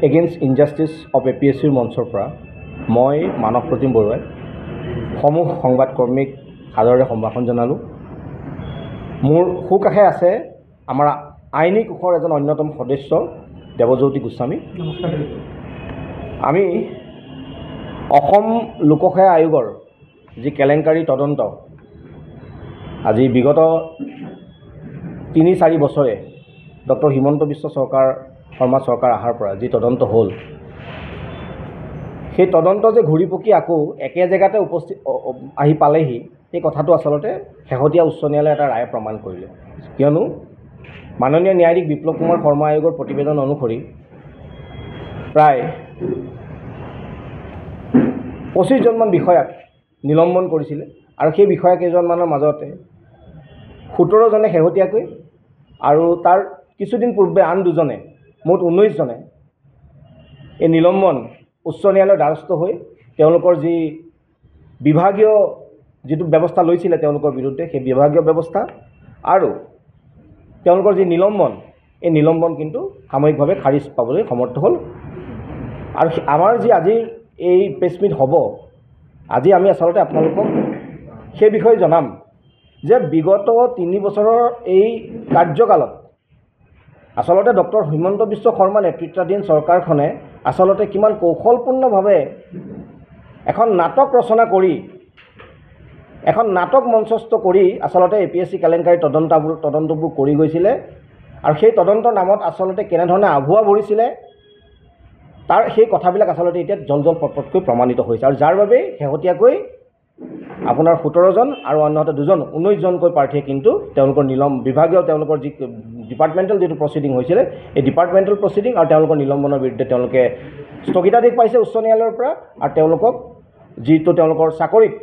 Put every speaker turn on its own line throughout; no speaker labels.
Against injustice of APSCৰ মঞ্চৰ পৰা মই মানৱ প্ৰতিম বৰুৱাই সমূহ সংবাদকৰ্মীক সাদৰেৰে সম্ভাষণ জনালোঁ। মোৰ সোঁকাষে আছে আমাৰ আইনী কোষৰ এজন অন্যতম সদস্য দেৱজ্যোতি গোস্বামী। আমি অসম লোকসেৱা আয়োগৰ যি কেলেংকাৰী তদন্ত আজি বিগত ৩-৪ বছৰে ডক্টৰ হিমন্ত বিশ্ব শৰ্মা চৰকাৰ অহাৰ পৰা যি তদন্ত হ'ল, সেই তদন্ত যে ঘূৰি পকি আকৌ একে জেগাতে উপস্থিত আহি পালেহি, সেই কথাটো আচলতে শেহতীয়া উচ্চ ন্যায়ালয়ে এটা ৰায়ে প্ৰমাণ কৰিলে। কিয়নো মাননীয় ন্যায়াধীশ বিপ্লৱ কুমাৰ শৰ্মা আয়োগৰ প্ৰতিবেদন অনুসৰি প্ৰায় 25জনমান বিষয়াক নিলম্বন কৰিছিলে আৰু সেই বিষয়া কেইজনমানৰ মাজতে 17জনে শেহতীয়াকৈ আৰু তাৰ কিছুদিন পূৰ্বে আন 2জনে মুঠ 19জনে এই নিলম্বন উচ্চ ন্যায়ালয়ৰ দ্বাৰস্থ হৈ তেওঁলোকৰ যি বিভাগীয় যিটো ব্যৱস্থা লৈছিলে তেওঁলোকৰ বিৰুদ্ধে, সেই বিভাগীয় ব্যৱস্থা আৰু তেওঁলোকৰ যি নিলম্বন, এই নিলম্বন কিন্তু সাময়িকভাৱে খাৰিজ পাবলৈ সমৰ্থ হ'ল। আৰু আমাৰ যি আজিৰ এই প্ৰেছমিট হ'ব, আজি আমি আচলতে আপোনালোকক সেই বিষয়ে জনাম যে বিগত 3 বছৰৰ এই কাৰ্যকালত আচলতে ডক্টৰ হিমন্ত বিশ্ব শৰ্মা নেতৃত্বাধীন চৰকাৰখনে আচলতে কিমান কৌশলপূৰ্ণভাৱে এখন নাটক ৰচনা কৰি, এখন নাটক মঞ্চস্থ কৰি আচলতে APSC কেলেংকাৰী তদন্তবোৰ কৰি গৈছিলে আৰু সেই তদন্তৰ নামত আচলতে কেনেধৰণে আভুৱা ভৰিছিলে তাৰ সেই কথাবিলাক আচলতে এতিয়া জল পটপটকৈ প্ৰমাণিত হৈছে। আৰু যাৰ বাবে শেহতীয়াকৈ আপোনাৰ 17জন আৰু অন্যহাতে 2জন 19জনকৈ প্ৰাৰ্থীয়ে কিন্তু তেওঁলোকৰ বিভাগীয় তেওঁলোকৰ যি ডিপাৰ্টমেণ্টেল যিটো প্ৰচিডিং হৈছিলে, এই ডিপাৰ্টমেণ্টেল প্ৰচিডিং আৰু তেওঁলোকৰ নিলম্বনৰ বিৰুদ্ধে তেওঁলোকে স্থগিতাদেশ পাইছে উচ্চ ন্যায়ালয়ৰ পৰা। আৰু তেওঁলোকক যিটো তেওঁলোকৰ চাকৰিত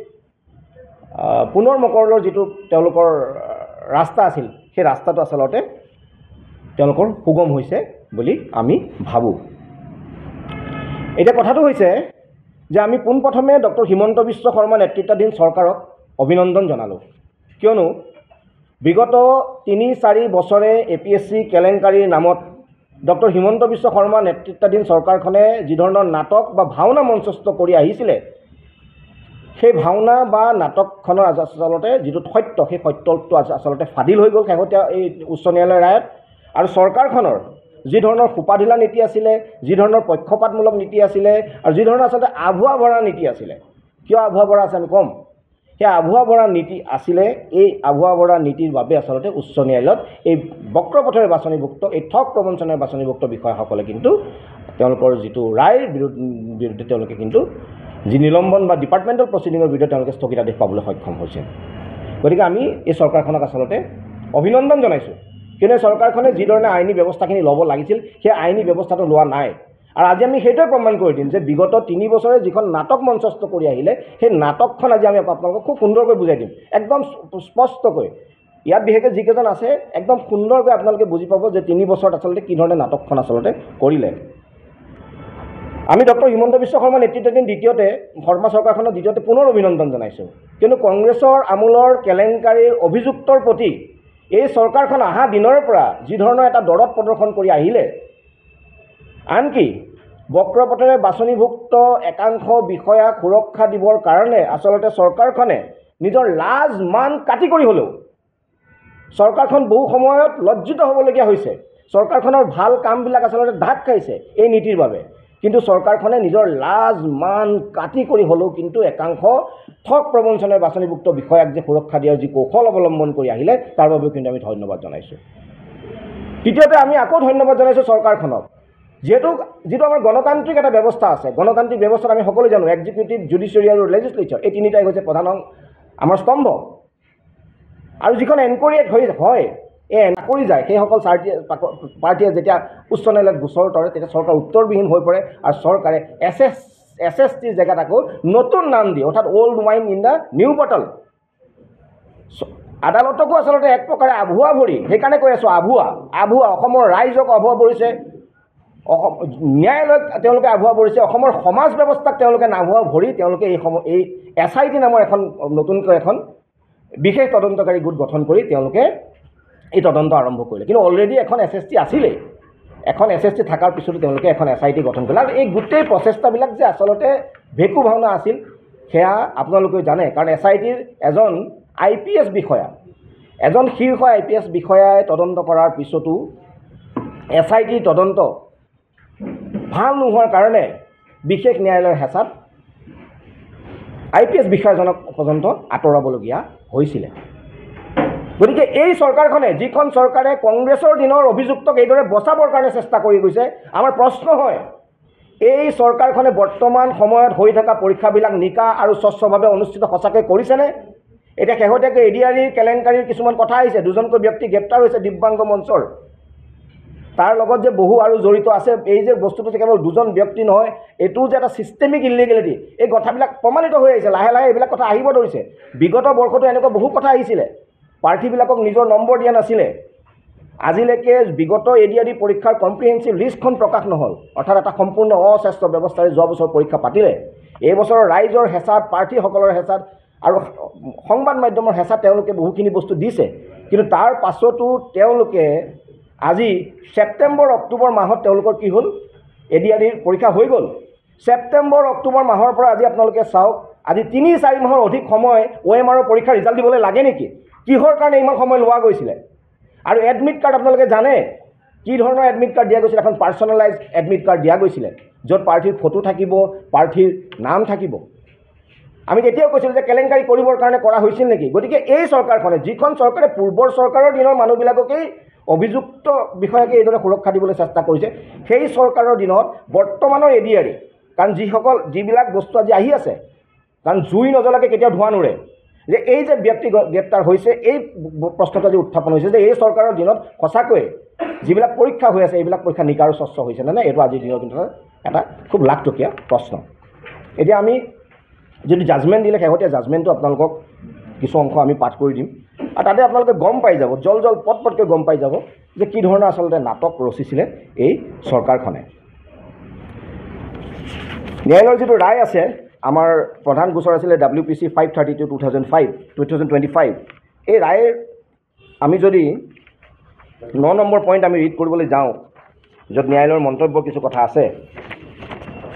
পুনৰ মকৰলৰ যিটো তেওঁলোকৰ ৰাস্তা আছিল, সেই ৰাস্তাটো আচলতে তেওঁলোকৰ সুগম হৈছে বুলি আমি ভাবোঁ। এতিয়া কথাটো হৈছে যে আমি পোনপ্ৰথমে ডক্টৰ হিমন্ত বিশ্ব শৰ্মা নেতৃত্বাধীন চৰকাৰক অভিনন্দন জনালোঁ। কিয়নো বিগত 3-4 বছৰে APSC কেলেংকাৰীৰ নামত ডক্টৰ হিমন্ত বিশ্ব শৰ্মা নেতৃত্বাধীন চৰকাৰখনে যি ধৰণৰ নাটক বা ভাওনা মঞ্চস্থ কৰি আহিছিলে, সেই ভাওনা বা নাটকখনৰ আচলতে যিটো সত্য, সেই সত্যটো আচলতে ফাদিল হৈ গ'ল শেহতীয়া এই উচ্চ ন্যায়ালয়ৰ ৰায়ত। আৰু চৰকাৰখনৰ যি ধৰণৰ সোপাঢিলা নীতি আছিলে, যি ধৰণৰ পক্ষপাতমূলক নীতি আছিলে আৰু যি ধৰণৰ আচলতে আভুৱা ভৰা নীতি আছিলে, কিয় আভুৱা ভৰা আছে আমি ক'ম, সেই আভুৱা ভৰা নীতি আছিলে। এই আভুৱা ভৰা নীতিৰ বাবে আচলতে উচ্চ ন্যায়ালয়ত এই বক্ৰপথেৰে বাছনিভুক্ত, এই ঠগ প্ৰবঞ্চনাৰে বাছনিভুক্ত বিষয়াসকলে কিন্তু তেওঁলোকৰ যিটো ৰায়ৰ বিৰুদ্ধে তেওঁলোকে কিন্তু যি নিলম্বন বা ডিপাৰ্টমেণ্টেল প্ৰচিডিঙৰ বিৰুদ্ধে তেওঁলোকে স্থগিতাদেশ পাবলৈ সক্ষম হৈছে। গতিকে আমি এই চৰকাৰখনক আচলতে অভিনন্দন জনাইছোঁ। কিন্তু চৰকাৰখনে যি ধৰণে আইনী ব্যৱস্থাখিনি ল'ব লাগিছিল, সেই আইনী ব্যৱস্থাটো লোৱা নাই। আৰু আজি আমি সেইটোৱে প্ৰমাণ কৰি দিম যে বিগত 3 বছৰে যিখন নাটক মঞ্চস্থ কৰি আহিলে, সেই নাটকখন আজি আমি আপোনালোকক খুব সুন্দৰকৈ বুজাই দিম, একদম স্পষ্টকৈ। ইয়াত বিশেষকৈ যিকেইজন আছে একদম সুন্দৰকৈ আপোনালোকে বুজি পাব যে 3 বছৰত আচলতে কি ধৰণে নাটকখন আচলতে কৰিলে। আমি ডক্টৰ হিমন্ত বিশ্ব শৰ্মা নেতৃত্বাধীন শৰ্মা চৰকাৰখনৰ দ্বিতীয়তে পুনৰ অভিনন্দন জনাইছোঁ। কিন্তু কংগ্ৰেছৰ আমোলৰ কেলেংকাৰীৰ অভিযুক্তৰ প্ৰতি এই চৰকাৰখন অহা দিনৰ পৰা যি ধৰণৰ এটা দৰদ প্ৰদৰ্শন কৰি আহিলে, আনকি বক্ৰপথেৰে বাছনিভুক্ত একাংশ বিষয়াক সুৰক্ষা দিবৰ কাৰণে আচলতে চৰকাৰখনে নিজৰ লাজ মান কাটি কৰি হ'লেও চৰকাৰখন বহু সময়ত লজ্জিত হ'বলগীয়া হৈছে। চৰকাৰখনৰ ভাল কামবিলাক আচলতে ঢাক খাইছে এই নীতিৰ বাবে। কিন্তু চৰকাৰখনে নিজৰ লাজ মান কাটি কৰি হ'লেও কিন্তু একাংশ ঠগ প্ৰবঞ্চনাৰে বাছনিভুক্ত বিষয়াক যে সুৰক্ষা দিয়াৰ যি কৌশল অৱলম্বন কৰি আহিলে, তাৰ বাবেও কিন্তু আমি ধন্যবাদ জনাইছোঁ। তৃতীয়তে আমি আকৌ ধন্যবাদ জনাইছোঁ চৰকাৰখনক, যিটো আমাৰ গণতান্ত্ৰিক এটা ব্যৱস্থা আছে। গণতান্ত্ৰিক ব্যৱস্থাত আমি সকলোৱে জানো এক্সিকিউটিভ, জুডিচিয়াৰী আৰু লেজিছলেচাৰ, এই তিনিটাই হৈছে প্ৰধান আমাৰ স্তম্ভ। আৰু যিখন এনকুৱাৰী হয়, এই এনকুৱাৰী যায়, সেইসকল পাৰ্টীয়ে যেতিয়া উচ্চ ন্যায়ালয়ত গোচৰ তৰে, তেতিয়া চৰকাৰ উত্তৰবিহীন হৈ পৰে আৰু চৰকাৰে SSTৰ জেগাত আকৌ নতুন নাম দিয়ে, অৰ্থাৎ old wine in the new bottle. আদালতকো আচলতে এক প্ৰকাৰে আভুৱা ভৰি, সেইকাৰণে কৈ আছোঁ আভুৱা অসমৰ ৰাইজক আভুৱা ভৰিছে, ন্যায়ালয়ক তেওঁলোকে আভুৱা ভৰিছে, অসমৰ সমাজ ব্যৱস্থাক তেওঁলোকে নাভুৱা ভৰি তেওঁলোকে এই SIT নামৰ এখন নতুনকৈ এখন বিশেষ তদন্তকাৰী গোট গঠন কৰি তেওঁলোকে এই তদন্ত আৰম্ভ কৰিলে। কিন্তু অলৰেডি এখন SST আছিলেই, এখন SST থকাৰ পিছতো তেওঁলোকে এখন SIT গঠন কৰিলে আৰু এই গোটেই প্ৰচেষ্টাবিলাক যে আচলতে ভেকু ভাওনা আছিল সেয়া আপোনালোকে জানে কাৰণ SITৰ এজন IPS বিষয়া এজন শীৰ্ষ IPS বিষয়াই তদন্ত কৰাৰ পিছতো SIT তদন্ত ভাল নোহোৱাৰ কাৰণে বিশেষ ন্যায়ালয়ৰ হেঁচাত IPS বিষয়াজনক পৰ্যন্ত আঁতৰাবলগীয়া হৈছিলে গতিকে এই চৰকাৰখনে যিখন চৰকাৰে কংগ্ৰেছৰ দিনৰ অভিযুক্তক এইদৰে বচাবৰ কাৰণে চেষ্টা কৰি গৈছে আমাৰ প্ৰশ্ন হয় এই চৰকাৰখনে বৰ্তমান সময়ত হৈ থকা পৰীক্ষাবিলাক নিকা আৰু স্বচ্ছভাৱে অনুষ্ঠিত সঁচাকৈ কৰিছেনে এতিয়া শেহতীয়াকৈ ADRৰ কেলেংকাৰীৰ কিছুমান কথা আহিছে দুজনকৈ ব্যক্তি গ্ৰেপ্তাৰ হৈছে দিব্যাংগ মঞ্চৰ তাৰ লগত যে বহু আৰু জড়িত আছে এই যে বস্তুটো যে কেৱল দুজন ব্যক্তি নহয় এইটো যে এটা সিস্টেমিক ইলিগেলিটি এই কথাবিলাক প্ৰমাণিত হৈ আহিছে লাহে লাহে এইবিলাক কথা আহিব ধৰিছে বিগত বৰ্ষতো এনেকুৱা বহু কথা আহিছিলে প্ৰাৰ্থীবিলাকক নিজৰ নম্বৰ দিয়া নাছিলে আজিলৈকে বিগত ADR পৰীক্ষাৰ কম্প্ৰিহেনচিভ লিষ্টখন প্ৰকাশ নহ'ল অৰ্থাৎ এটা সম্পূৰ্ণ অস্বাস্থ্য ব্যৱস্থাৰে যোৱা বছৰ পৰীক্ষা পাতিলে এই বছৰৰ ৰাইজৰ হেঁচাত প্ৰাৰ্থীসকলৰ হেঁচাত আৰু সংবাদ মাধ্যমৰ হেঁচাত তেওঁলোকে বহুখিনি বস্তু দিছে কিন্তু তাৰ পাছতো তেওঁলোকে আজি ছেপ্টেম্বৰ অক্টোবৰ মাহত তেওঁলোকৰ কি হ'ল ADR পৰীক্ষা হৈ গ'ল ছেপ্টেম্বৰ অক্টোবৰ মাহৰ পৰা আজি আপোনালোকে চাওক আজি 3-4 মাহৰ অধিক সময় OMRৰ পৰীক্ষাৰ ৰিজাল্ট দিবলৈ লাগে নেকি কিহৰ কাৰণে ইমান সময় লোৱা গৈছিলে আৰু এডমিট কাৰ্ড আপোনালোকে জানে কি ধৰণৰ এডমিট কাৰ্ড দিয়া গৈছিল এখন পাৰ্চনেলাইজ এডমিট কাৰ্ড দিয়া গৈছিলে য'ত প্ৰাৰ্থীৰ ফটো থাকিব প্ৰাৰ্থীৰ নাম থাকিব আমি তেতিয়াও কৈছিলোঁ যে কেলেংকাৰী কৰিবৰ কাৰণে কৰা হৈছিল নেকি গতিকে এই চৰকাৰখনে যিখন চৰকাৰে পূৰ্বৰ চৰকাৰৰ দিনৰ মানুহবিলাককেই অভিযুক্ত বিষয়াকে এইদৰে সুৰক্ষা দিবলৈ চেষ্টা কৰিছে সেই চৰকাৰৰ দিনত বৰ্তমানৰ ADR কাৰণ যিবিলাক বস্তু আজি আহি আছে কাৰণ জুই নজ্বলাকে কেতিয়াও ধোঁৱা নুৰে যে এই যে ব্যক্তি গ্ৰেপ্তাৰ হৈছে এই প্ৰশ্নটো আজি উত্থাপন হৈছে যে এই চৰকাৰৰ দিনত সঁচাকৈ যিবিলাক পৰীক্ষা হৈ আছে এইবিলাক পৰীক্ষা নিকা আৰু স্বচ্ছ হৈছে নে এইটো আজিৰ দিনৰ কিন্তু এটা খুব লাখটকীয়া প্ৰশ্ন এতিয়া আমি যদি জাজমেণ্ট দিলে শেহতীয়া জাজমেণ্টটো আপোনালোকক কিছু অংশ আমি পাঠ কৰি দিম আৰু তাতে আপোনালোকে গম পাই যাব জল পটকৈ গম পাই যাব যে কি ধৰণৰ আচলতে নাটক ৰচিছিলে এই চৰকাৰখনে ন্যায়ালয়ৰ যিটো ৰায় আছে আমাৰ প্ৰধান গোচৰ আছিলে WPC 532/2025 এই ৰায়ৰ আমি যদি 9 নম্বৰ পইণ্ট আমি ৰিড কৰিবলৈ যাওঁ য'ত ন্যায়ালয়ৰ মন্তব্য কিছু কথা আছে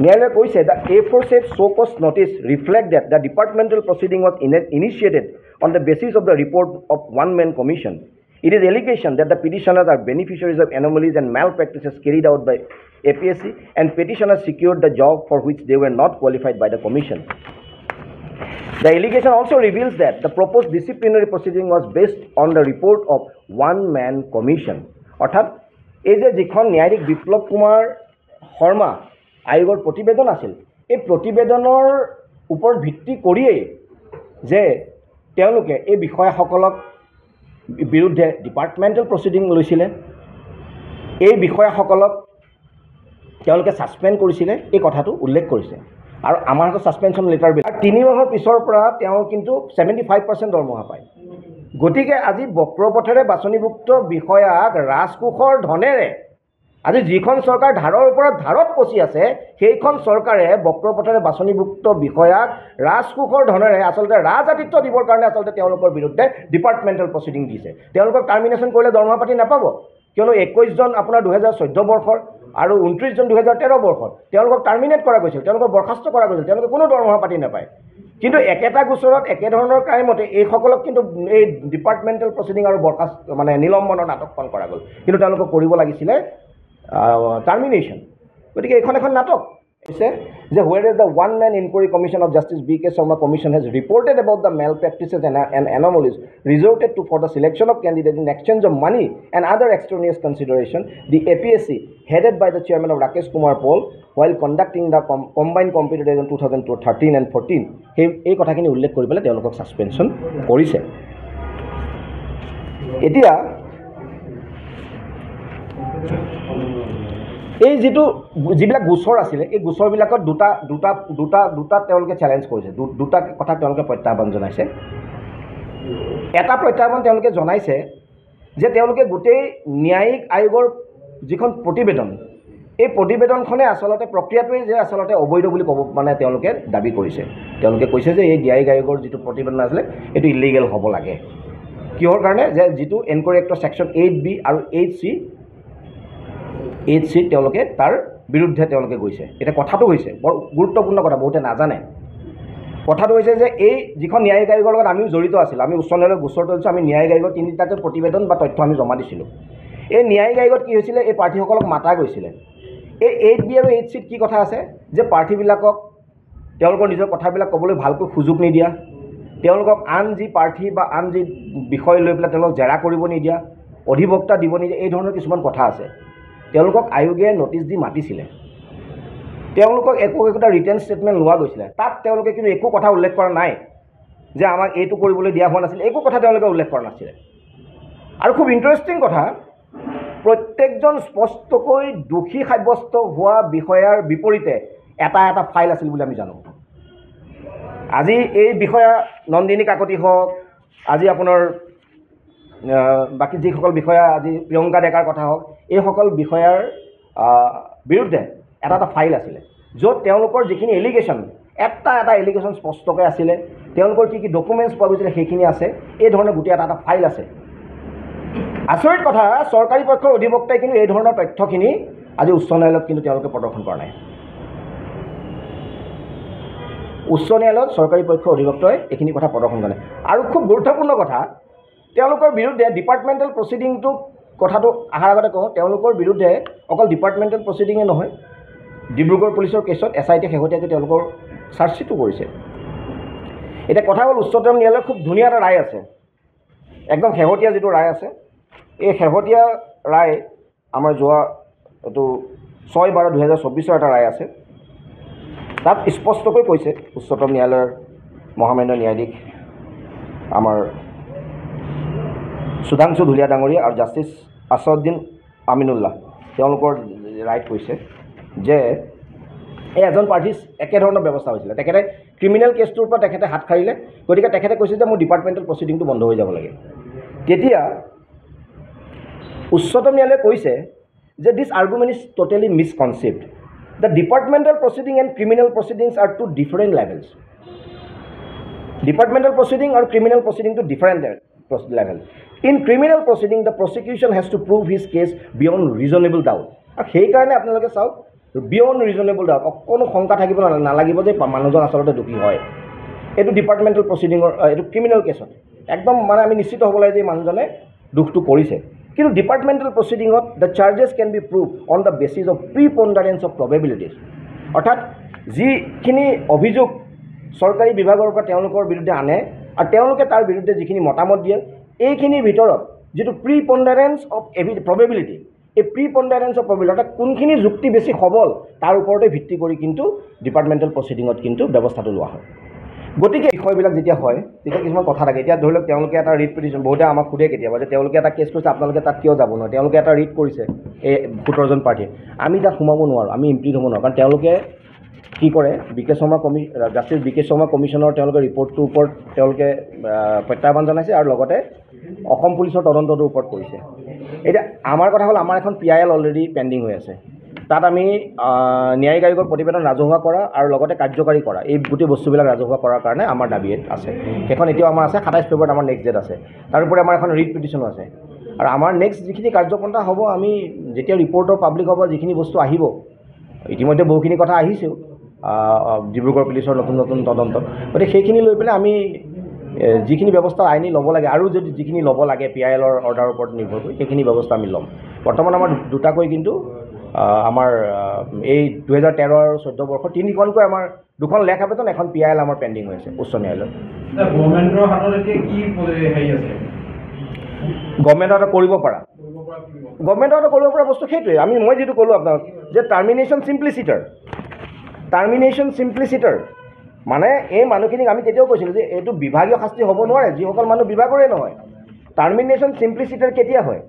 ন্যায়ালয়ে কৈছে the aforesaid show-cause notice reflect that the departmental proceeding was initiated on the basis of the report of one-man commission. It is allegation that the petitioners are beneficiaries of anomalies and malpractices carried out by APSC and petitioners secured the job for which they were not qualified by the commission. The allegation also reveals that the proposed disciplinary proceeding was based on the report of one-man commission. অৰ্থাৎ এই যে যিখন ন্যায়াধীশ বিপ্লৱ কুমাৰ শৰ্মা আয়োগৰ প্ৰতিবেদন আছিল এই প্ৰতিবেদনৰ ওপৰত ভিত্তি কৰিয়েই যে তেওঁলোকে এই বিষয়াসকলক বিৰুদ্ধে ডিপাৰ্টমেণ্টেল প্ৰচিডিং লৈছিলে এই বিষয়াসকলক তেওঁলোকে ছাছপেণ্ড কৰিছিলে এই কথাটো উল্লেখ কৰিছে আৰু আমাৰ হাতত ছাছপেনশ্যন লেটাৰ বিল আৰু 3 মাহৰ পিছৰ পৰা তেওঁ কিন্তু 75% দৰমহা পায় গতিকে আজি বক্ৰপথেৰে বাছনিভুক্ত বিষয়াক ৰাজকোষৰ ধনেৰে আজি যিখন চৰকাৰ ধাৰৰ ওপৰত ধাৰত পচি আছে সেইখন চৰকাৰে বক্ৰপথেৰে বাছনিভুক্ত বিষয়াক ৰাজকোষৰ ধনেৰে আচলতে ৰাজআতিথ্য দিবৰ কাৰণে আচলতে তেওঁলোকৰ বিৰুদ্ধে ডিপাৰ্টমেণ্টেল প্ৰচিডিং দিছে তেওঁলোকক টাৰ্মিনেশ্যন কৰিলে দৰমহা পাতি নাপাব কিয়নো 21 জন আপোনাৰ 2014 বৰ্ষৰ আৰু 29 জন 2013 বৰ্ষৰ তেওঁলোকক টাৰ্মিনেট কৰা গৈছিল তেওঁলোকক বৰখাস্ত কৰা গৈছিল তেওঁলোকে কোনো দৰমহা পাতি নাপায় কিন্তু একেটা গোচৰত একেধৰণৰ ক্ৰাইমতে এইসকলক কিন্তু এই ডিপাৰ্টমেণ্টেল প্ৰচিডিং আৰু বৰখাস্ত মানে নিলম্বনৰ নাটকখন কৰা গ'ল কিন্তু তেওঁলোকক কৰিব লাগিছিলে টাৰ্মিনেশ্যন গতিকে এইখন এখন নাটক হৈছে যে whereas the one-man inquiry commission of Justice B.K. Sharma Commission has reported about the malpractices and anomalies resorted to for the selection of candidates in exchange of money and other extraneous consideration, the APSC, headed by the chairman of Rakesh Kumar Paul, while conducting the combined competitive exam 2013 and 14, এই কথাখিনি উল্লেখ কৰি পেলাই তেওঁলোকক suspension কৰিছে এতিয়া এই যিবিলাক গোচৰ আছিলে এই গোচৰবিলাকত দুটা তেওঁলোকে চেলেঞ্জ কৰিছে দুটা কথা তেওঁলোকে প্ৰত্যাহ্বান জনাইছে এটা প্ৰত্যাহ্বান তেওঁলোকে জনাইছে যে তেওঁলোকে গোটেই ন্যায়িক আয়োগৰ যিখন প্ৰতিবেদন এই প্ৰতিবেদনখনে আচলতে প্ৰক্ৰিয়াটোৱে যে আচলতে অবৈধ বুলি ক'ব মানে তেওঁলোকে দাবী কৰিছে তেওঁলোকে কৈছে যে এই ন্যায়িক আয়োগৰ যিটো প্ৰতিবেদন আছিলে এইটো ইলিগেল হ'ব লাগে কিহৰ কাৰণে যে যিটো এনকোয়াৰি এক্টৰ ছেকশ্যন 8B আৰু 8C এইচ চিত তেওঁলোকে তাৰ বিৰুদ্ধে তেওঁলোকে গৈছে। এতিয়া কথাটো হৈছে বৰ গুৰুত্বপূৰ্ণ কথা, বহুতে নাজানে। কথাটো হৈছে যে এই যিখন ন্যায়িক আয়োগৰ লগত আমিও জড়িত আছিলোঁ, আমি উচ্চ ন্যায়ালয়ৰ গোচৰ তলিছোঁ, আমি ন্যায়িক আয়োগৰ 3টাকৈ প্ৰতিবেদন বা তথ্য আমি জমা দিছিলোঁ। এই ন্যায়িক আয়োগত কি হৈছিলে, এই প্ৰাৰ্থীসকলক মাতা গৈছিলে। এই 8B আৰু 8Cত কি কথা আছে যে প্ৰাৰ্থীবিলাকক তেওঁলোকৰ নিজৰ কথাবিলাক ক'বলৈ ভালকৈ সুযোগ নিদিয়া, তেওঁলোকক আন যি প্ৰাৰ্থী বা আন যি বিষয় লৈ পেলাই তেওঁলোকক জেৰা কৰিব নিদিয়া, অধিবক্তা দিব নিদিয়া, এই ধৰণৰ কিছুমান কথা আছে। তেওঁলোকক আয়োগে নটিচ দি মাতিছিলে, তেওঁলোকক একোটা ৰিটেন ষ্টেটমেণ্ট লোৱা গৈছিলে। তাত তেওঁলোকে কিন্তু একো কথা উল্লেখ কৰা নাই যে আমাক এইটো কৰিবলৈ দিয়া হোৱা নাছিল, একো কথা তেওঁলোকে উল্লেখ কৰা নাছিলে। আৰু খুব ইণ্টাৰেষ্টিং কথা, প্ৰত্যেকজন স্পষ্টকৈ দোষী সাব্যস্ত হোৱা বিষয়াৰ বিপৰীতে এটা এটা ফাইল আছিল বুলি আমি জানো। আজি এই বিষয়া নন্দিনী কাকতি হওক, আজি আপোনাৰ বাকী যিসকল বিষয়া, আজি প্ৰিয়ংকা ডেকাৰ কথা হওক, এইসকল বিষয়াৰ বিৰুদ্ধে এটা এটা ফাইল আছিলে, য'ত তেওঁলোকৰ যিখিনি এলিগেশ্যন, এটা এটা এলিগেশ্যন স্পষ্টকৈ আছিলে, তেওঁলোকৰ কি কি ডকুমেণ্টছ পোৱা গৈছিলে সেইখিনি আছে, এই ধৰণৰ গোটেই এটা এটা ফাইল আছে। আচৰিত কথা, চৰকাৰী পক্ষৰ অধিবক্তাই কিন্তু এই ধৰণৰ তথ্যখিনি আজি উচ্চ ন্যায়ালয়ত কিন্তু তেওঁলোকে প্ৰদৰ্শন কৰা নাই। উচ্চ ন্যায়ালয়ত চৰকাৰী পক্ষৰ অধিবক্তাই এইখিনি কথা প্ৰদৰ্শন কৰা নাই। আৰু খুব গুৰুত্বপূৰ্ণ কথা, তেওঁলোকৰ বিৰুদ্ধে ডিপাৰ্টমেণ্টেল প্ৰচিডিংটো কথাটো অহাৰ আগতে কওঁ, তেওঁলোকৰ বিৰুদ্ধে অকল ডিপাৰ্টমেণ্টেল প্ৰচিডিঙে নহয়, ডিব্ৰুগড় পুলিচৰ কেছত SIT শেহতীয়াকৈ তেওঁলোকৰ চাৰ্জশ্বিটো কৰিছে। এতিয়া কথা হ'ল, উচ্চতম ন্যায়ালয়ৰ খুব ধুনীয়া এটা ৰায় আছে, একদম শেহতীয়া যিটো ৰায় আছে, এই শেহতীয়া ৰায় আমাৰ যোৱা এইটো 6/12/2024 এটা ৰায় আছে। তাত স্পষ্টকৈ কৈছে উচ্চতম ন্যায়ালয়ৰ মহামান্য ন্যায়াধীশ আমাৰ সুধাংশু ধুলীয়া ডাঙৰীয়া আৰু জাষ্টিছ আছাদুদ্দিন আমিনুল্লাহ, তেওঁলোকৰ ৰায়ত কৈছে যে এই এজন প্ৰাৰ্থীৰ একেধৰণৰ ব্যৱস্থা হৈছিলে। তেখেতে ক্ৰিমিনেল কেছটোৰ পৰা তেখেতে হাত সাৰিলে, গতিকে তেখেতে কৈছে যে মোৰ ডিপাৰ্টমেণ্টেল প্ৰচিডিংটো বন্ধ হৈ যাব লাগে। তেতিয়া উচ্চতম ন্যায়ালয়ে কৈছে যে this argument is totally misconceived. The departmental proceeding and criminal proceedings are two different levels. Departmental proceeding আৰু criminal proceeding two different level. In criminal proceeding the prosecution has to prove his case beyond reasonable doubt. আৰু সেইকাৰণে আপোনালোকে চাওক, beyond reasonable doubt, অকণো শংকা থাকিব নালাগিব যে মানুহজন আচলতে দোষী হয়। এইটো ডিপাৰ্টমেণ্টেল প্ৰচিডিঙৰ, এইটো ক্ৰিমিনেল কেছত একদম মানে আমি নিশ্চিত হ'ব লাগে যে মানুহজনে দোষটো কৰিছে। কিন্তু ডিপাৰ্টমেণ্টেল প্ৰচিডিঙত the charges can be prove on the basis of preponderance of probabilities. অৰ্থাৎ যিখিনি অভিযোগ চৰকাৰী বিভাগৰ পৰা তেওঁলোকৰ বিৰুদ্ধে আনে আৰু তেওঁলোকে তাৰ বিৰুদ্ধে যিখিনি মতামত দিয়ে, এইখিনিৰ ভিতৰত যিটো প্ৰিপণ্ডাৰেঞ্চ অফ প্ৰবেবিলিটি, এই প্ৰিপণ্ডাৰেঞ্চ অফ প্ৰবেবিলিটি অৰ্থাৎ কোনখিনি যুক্তি বেছি সবল তাৰ ওপৰতে ভিত্তি কৰি কিন্তু ডিপাৰ্টমেণ্টেল প্ৰচিডিঙত কিন্তু ব্যৱস্থাটো লোৱা হয়। গতিকে বিষয়বিলাক যেতিয়া হয় তেতিয়া কিছুমান কথা থাকে। এতিয়া ধৰি লওক তেওঁলোকে এটা ৰিট পিটিশ্যন, বহুতে আমাক সোধে কেতিয়াবা যে তেওঁলোকে এটা কেছ কৰিছে, আপোনালোকে তাত কিয় যাব নোৱাৰে? তেওঁলোকে এটা ৰিট কৰিছে এই 17জন প্ৰাৰ্থীয়ে, আমি তাত সোমাব নোৱাৰোঁ, আমি ইমপ্লিড হ'ব নোৱাৰোঁ। কাৰণ তেওঁলোকে কি কৰে, জাষ্টিছ বি কে শৰ্মা কমিশ্যনৰ তেওঁলোকে ৰিপৰ্টটোৰ ওপৰত তেওঁলোকে প্ৰত্যাহ্বান জনাইছে আৰু লগতে অসম পুলিচৰ তদন্তটোৰ ওপৰত কৰিছে। এতিয়া আমাৰ কথা হ'ল, আমাৰ এখন PIL অলৰেডি পেণ্ডিং হৈ আছে। তাত আমি ন্যায়িক আয়োগৰ প্ৰতিবেদন ৰাজহুৱা কৰা আৰু লগতে কাৰ্যকাৰী কৰা, এই গোটেই বস্তুবিলাক ৰাজহুৱা কৰাৰ কাৰণে আমাৰ দাবী আছে। সেইখন এতিয়াও আমাৰ আছে, 27 ফেব্ৰুৱাৰীত আমাৰ নেক্সট ডেট আছে। তাৰোপৰি আমাৰ এখন ৰিট পিটিশ্যনো আছে। আৰু আমাৰ নেক্সট যিখিনি কাৰ্যপন্থা হ'ব, আমি যেতিয়া ৰিপৰ্টৰ পাব্লিক হ'ব, যিখিনি বস্তু আহিব, ইতিমধ্যে বহুখিনি কথা আহিছেও ডিব্ৰুগড় পুলিচৰ নতুন নতুন তদন্তত, গতিকে সেইখিনি লৈ পেলাই আমি যিখিনি ব্যৱস্থা আইনী ল'ব লাগে আৰু যদি যিখিনি ল'ব লাগে PILৰ অৰ্ডাৰৰ ওপৰত নিৰ্ভৰ কৰি, সেইখিনি ব্যৱস্থা আমি ল'ম। বৰ্তমান আমাৰ দুটাকৈ কিন্তু আমাৰ এই 2013 আৰু 14 বৰ্ষৰ 3খনকৈ আমাৰ 2খন লেখ আবেদন, এখন PIL আমাৰ পেণ্ডিং হৈ আছে উচ্চ ন্যায়ালয়ত।
গভৰ্ণমেণ্টৰ হাতত এতিয়া কি হেৰি আছে?
গভৰ্ণমেণ্টৰ হাতত কৰিব পৰা বস্তু সেইটোৱে। মই যিটো ক'লোঁ আপোনাক যে টাৰ্মিনেশ্যন চিম্প্লিচিটাৰ মানে এই মানুহখিনিক আমি তেতিয়াও কৈছিলোঁ যে এইটো বিভাগীয় শাস্তি হ'ব নোৱাৰে, যিসকল মানুহ বিভাগৰে নহয়। টাৰ্মিনেশ্যন চিম্প্লিচিটাৰ কেতিয়া হয়?